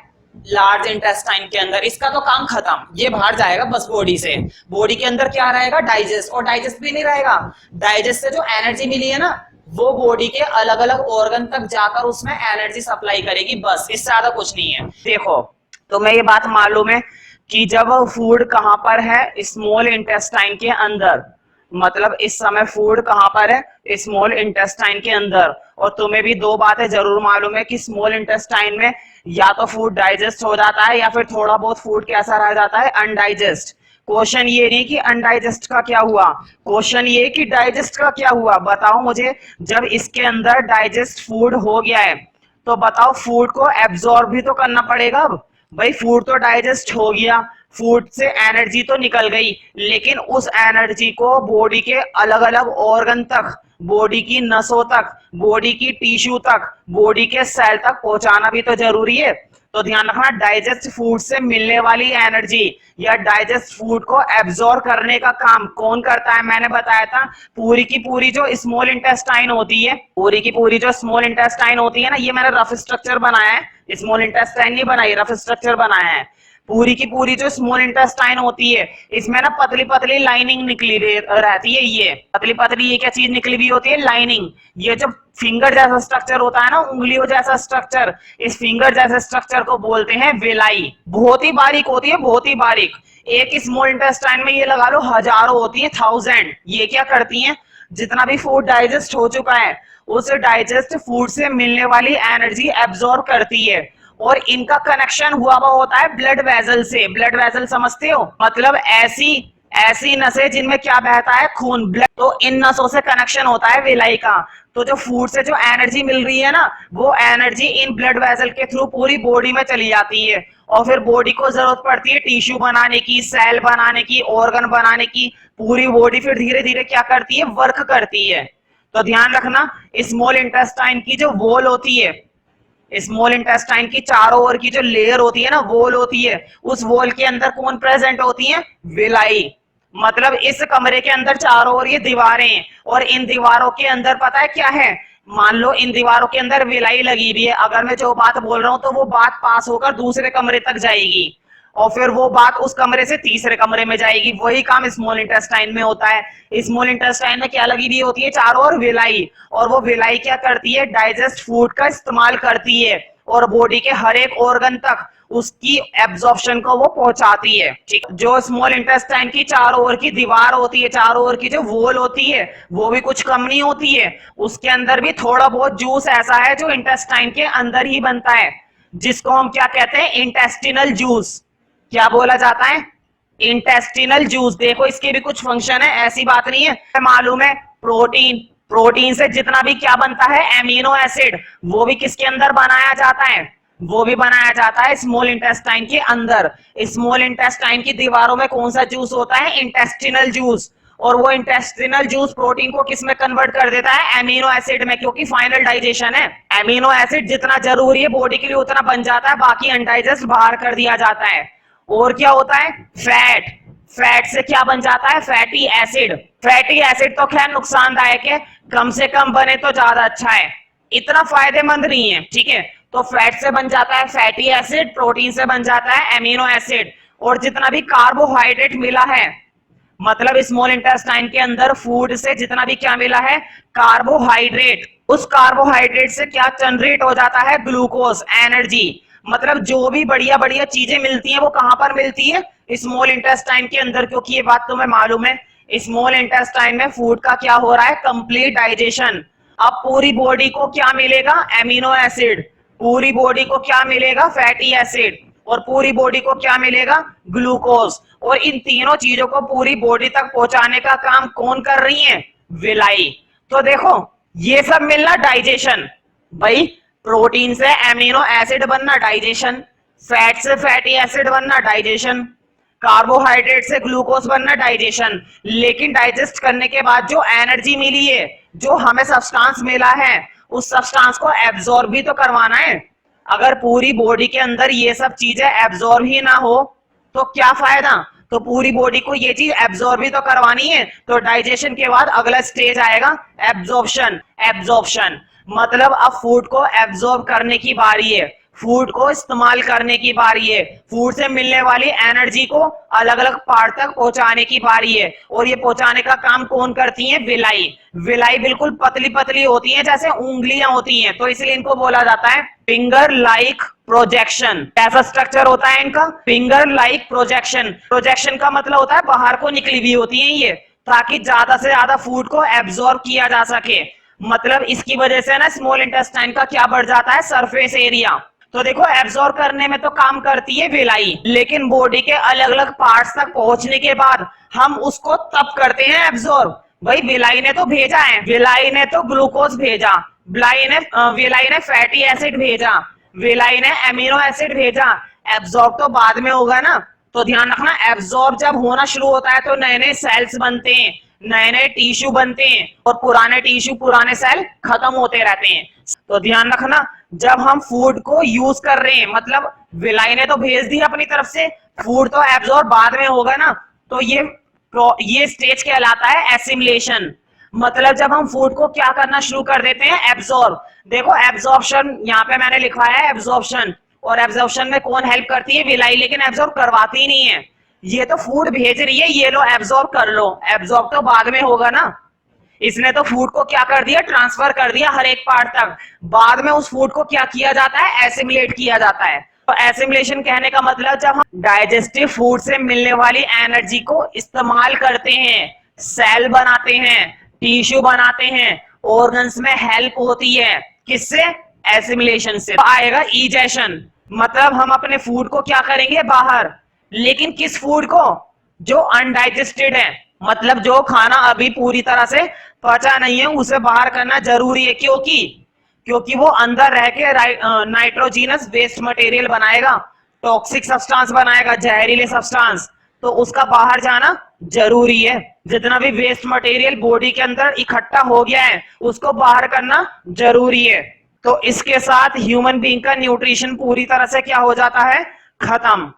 लार्ज इंटेस्टाइन के अंदर। इसका तो काम खत्म, ये बाहर जाएगा बस बॉडी से। बॉडी के अंदर क्या रहेगा, डाइजेस्ट। और डाइजेस्ट भी नहीं रहेगा, डाइजेस्ट से जो एनर्जी मिली है ना, वो बॉडी के अलग अलग ऑर्गन तक जाकर उसमें एनर्जी सप्लाई करेगी, बस, इससे ज्यादा कुछ नहीं है। देखो तुम्हें ये बात मालूम है कि जब फूड कहां पर है, स्मॉल इंटेस्टाइन के अंदर, मतलब इस समय फूड कहां पर है, स्मॉल इंटेस्टाइन के अंदर। और तुम्हें भी 2 बातें जरूर मालूम है कि स्मॉल इंटेस्टाइन में या तो फूड डाइजेस्ट हो जाता है या फिर थोड़ा बहुत फूड कैसा रह जाता है, अनडाइजेस्ट। क्वेश्चन ये नहीं कि अनडाइजेस्ट का क्या हुआ, क्वेश्चन ये कि डाइजेस्ट का क्या हुआ। बताओ मुझे, जब इसके अंदर डाइजेस्ट फूड हो गया है तो बताओ फूड को एब्जॉर्ब भी तो करना पड़ेगा। अब भाई फूड तो डाइजेस्ट हो गया, फूड से एनर्जी तो निकल गई, लेकिन उस एनर्जी को बॉडी के अलग अलग ऑर्गन तक, बॉडी की नसों तक, बॉडी की टिश्यू तक, बॉडी के सेल तक पहुंचाना भी तो जरूरी है। तो ध्यान रखना, डाइजेस्ट फूड से मिलने वाली एनर्जी या डाइजेस्ट फूड को एब्जॉर्ब करने का काम कौन करता है, मैंने बताया था पूरी की पूरी जो स्मॉल इंटेस्टाइन होती है, पूरी की पूरी जो स्मॉल इंटेस्टाइन होती है ना, ये मैंने रफ स्ट्रक्चर बनाया है, स्मॉल इंटेस्टाइन नहीं बनाई, रफ स्ट्रक्चर बनाया है। पूरी की पूरी जो स्मॉल इंटेस्टाइन होती है, इसमें ना पतली पतली लाइनिंग निकली रहती है। ये पतली पतली ये क्या चीज निकली हुई होती है, लाइनिंग। ये जो फिंगर जैसा स्ट्रक्चर होता है ना, उंगलियों जैसा स्ट्रक्चर, इस फिंगर जैसे स्ट्रक्चर को बोलते हैं विलाई। बहुत ही बारीक होती है, बहुत ही बारीक। एक स्मॉल इंटेस्टाइन में ये लगा लो हजारों होती है, 1000। ये क्या करती हैं, जितना भी फूड डाइजेस्ट हो चुका है उस डाइजेस्ट फूड से मिलने वाली एनर्जी एब्जॉर्ब करती है। और इनका कनेक्शन हुआ होता है ब्लड वेसल से। ब्लड वेसल समझते हो, मतलब ऐसी नसें जिनमें क्या बहता है, खून, ब्लड। तो इन नसों से कनेक्शन होता है विलाई का। तो जो फूड से जो एनर्जी मिल रही है ना, वो एनर्जी इन ब्लड वेसल के थ्रू पूरी बॉडी में चली जाती है। और फिर बॉडी को जरूरत पड़ती है टिश्यू बनाने की, सेल बनाने की, ऑर्गन बनाने की। पूरी बॉडी फिर धीरे धीरे क्या करती है, वर्क करती है। तो ध्यान रखना, स्मॉल इंटेस्टाइन की जो वॉल होती है, स्मॉल इंटेस्टाइन की चारों ओर की जो लेयर होती है ना, वॉल होती है, उस वॉल के अंदर कौन प्रेजेंट होती है, विलाई। मतलब इस कमरे के अंदर चारों ओर ये दीवारें, और इन दीवारों के अंदर पता है क्या है, मान लो इन दीवारों के अंदर विलाई लगी हुई है। अगर मैं जो बात बोल रहा हूं तो वो बात पास होकर दूसरे कमरे तक जाएगी, और फिर वो बात उस कमरे से तीसरे कमरे में जाएगी। वही काम स्मॉल इंटेस्टाइन में होता है। स्मॉल इंटेस्टाइन में क्या लगी हुई होती है, चारों ओर विलाई। और वो विलाई क्या करती है, डाइजेस्ट फूड का इस्तेमाल करती है और बॉडी के हर एक ऑर्गन तक उसकी एब्जॉर्प्शन को वो पहुंचाती है। ठीक, जो स्मॉल इंटेस्टाइन की चारों ओर की दीवार होती है, चारों ओर की जो वॉल होती है, वो भी कुछ कम नहीं होती है, उसके अंदर भी थोड़ा बहुत जूस ऐसा है जो इंटेस्टाइन के अंदर ही बनता है, जिसको हम क्या कहते हैं, इंटेस्टिनल जूस। क्या बोला जाता है, इंटेस्टिनल जूस। देखो इसके भी कुछ फंक्शन है, ऐसी बात नहीं है। मालूम है प्रोटीन, प्रोटीन से जितना भी क्या बनता है, एमिनो एसिड, वो भी किसके अंदर बनाया जाता है, वो भी बनाया जाता है स्मॉल इंटेस्टाइन के अंदर। स्मॉल इंटेस्टाइन की दीवारों में कौन सा जूस होता है, इंटेस्टिनल जूस। और वो इंटेस्टिनल जूस प्रोटीन को किस में कन्वर्ट कर देता है, एमिनो एसिड में, क्योंकि फाइनल डाइजेशन है। एमिनो एसिड जितना जरूरी है बॉडी के लिए उतना बन जाता है, बाकी अनडाइजेस्ट बाहर कर दिया जाता है। और क्या होता है, फैट, फैट से क्या बन जाता है, फैटी एसिड। फैटी एसिड तो खैर नुकसानदायक है, कम से कम बने तो ज्यादा अच्छा है, इतना फायदेमंद नहीं है। ठीक है, तो फैट से बन जाता है फैटी एसिड, प्रोटीन से बन जाता है एमिनो एसिड। और जितना भी कार्बोहाइड्रेट मिला है, मतलब स्मॉल इंटेस्टाइन के अंदर फूड से जितना भी क्या मिला है, कार्बोहाइड्रेट, उस कार्बोहाइड्रेट से क्या जनरेट हो जाता है, ग्लूकोज, एनर्जी। मतलब जो भी बढ़िया बढ़िया चीजें मिलती हैं वो कहां पर मिलती है, स्मॉल इंटेस्टाइन के अंदर, क्योंकि ये बात तुम्हें मालूम है स्मॉल इंटेस्टाइन में फूड का क्या हो रहा है, कंप्लीट डाइजेशन। अब पूरी बॉडी को क्या मिलेगा, एमिनो एसिड, पूरी बॉडी को क्या मिलेगा, फैटी एसिड, और पूरी बॉडी को क्या मिलेगा, ग्लूकोज। और इन तीनों चीजों को पूरी बॉडी तक पहुंचाने का काम कौन कर रही है, विलाई। तो देखो ये सब मिलना डाइजेशन, भाई प्रोटीन से एमिनो एसिड बनना डाइजेशन, फैट से फैटी एसिड बनना डाइजेशन, कार्बोहाइड्रेट से ग्लूकोज बनना डाइजेशन। लेकिन डाइजेस्ट करने के बाद जो एनर्जी मिली है, जो हमें सब्सटेंस मिला है, उस सब्सटेंस को एब्जॉर्ब भी तो करवाना है। अगर पूरी बॉडी के अंदर ये सब चीजें एब्जॉर्ब ही ना हो तो क्या फायदा, तो पूरी बॉडी को ये चीज एब्जॉर्ब भी तो करवानी है। तो डाइजेशन के बाद अगला स्टेज आएगा एब्जॉर्प्शन। एब्जॉर्प्शन मतलब अब फूड को एब्जॉर्ब करने की बारी है, फूड को इस्तेमाल करने की बारी है, फूड से मिलने वाली एनर्जी को अलग अलग पार्ट तक पहुंचाने की बारी है। और ये पहुंचाने का काम कौन करती है, विलाई। विलाई बिल्कुल पतली पतली होती है, जैसे उंगलियां होती हैं, तो इसलिए इनको बोला जाता है फिंगर लाइक प्रोजेक्शन। कैसा स्ट्रक्चर होता है इनका, फिंगर लाइक प्रोजेक्शन। प्रोजेक्शन का मतलब होता है बाहर को निकली हुई होती है ये, ताकि ज्यादा से ज्यादा फूड को एब्जॉर्ब किया जा सके। मतलब इसकी वजह से ना स्मॉल इंटेस्टाइन का क्या बढ़ जाता है, सरफेस एरिया। तो देखो एब्जॉर्ब करने में तो काम करती है विलाई, लेकिन बॉडी के अलग अलग पार्ट्स तक पहुंचने के बाद हम उसको तब करते हैं एब्जॉर्ब। भाई विलाई ने तो भेजा है, विलाई ने तो ग्लूकोज भेजा, विलाई ने फैटी एसिड भेजा, विलाई ने एमिनो एसिड भेजा, एब्जॉर्ब तो बाद में होगा ना। तो ध्यान रखना, एब्जॉर्ब जब होना शुरू होता है तो नए नए सेल्स बनते हैं, नए नए टिश्यू बनते हैं, और पुराने टिश्यू पुराने सेल खत्म होते रहते हैं। तो ध्यान रखना, जब हम फूड को यूज कर रहे हैं, मतलब विलाई ने तो भेज दिया अपनी तरफ से, फूड तो एब्जॉर्ब बाद में होगा ना, तो ये स्टेज कहलाता है एसिमिलेशन। मतलब जब हम फूड को क्या करना शुरू कर देते हैं, एब्जॉर्ब। देखो एब्जॉर्प्शन यहाँ पे मैंने लिखा है एब्जॉर्प्शन, और एब्जॉर्प्शन में कौन हेल्प करती है, विलाई, लेकिन एब्जॉर्ब करवाती नहीं है। ये तो फूड भेज रही है, ये लो एब्जॉर्ब कर लो, एब्जॉर्ब तो बाद में होगा ना। इसने तो फूड को क्या कर दिया, ट्रांसफर कर दिया हर एक पार्ट तक। बाद में उस फूड को क्या किया जाता है, एसिमिलेट किया जाता है। तो एसिमिलेशन कहने का मतलब जब हम डाइजेस्टिव फूड से मिलने वाली एनर्जी को इस्तेमाल करते हैं, सेल बनाते हैं, टिश्यू बनाते हैं, ऑर्गन्स में हेल्प होती है, किससे, एसिमिलेशन से। तो आएगा इजेशन, मतलब हम अपने फूड को क्या करेंगे, बाहर। लेकिन किस फूड को, जो अनडाइजेस्टेड है, मतलब जो खाना अभी पूरी तरह से पचा नहीं है, उसे बाहर करना जरूरी है। क्योंकि वो अंदर रह के नाइट्रोजीनस वेस्ट मटेरियल बनाएगा, टॉक्सिक सब्सटेंस बनाएगा, जहरीले सब्सटेंस, तो उसका बाहर जाना जरूरी है। जितना भी वेस्ट मटेरियल बॉडी के अंदर इकट्ठा हो गया है उसको बाहर करना जरूरी है। तो इसके साथ ह्यूमन बीइंग का न्यूट्रिशन पूरी तरह से क्या हो जाता है, खत्म।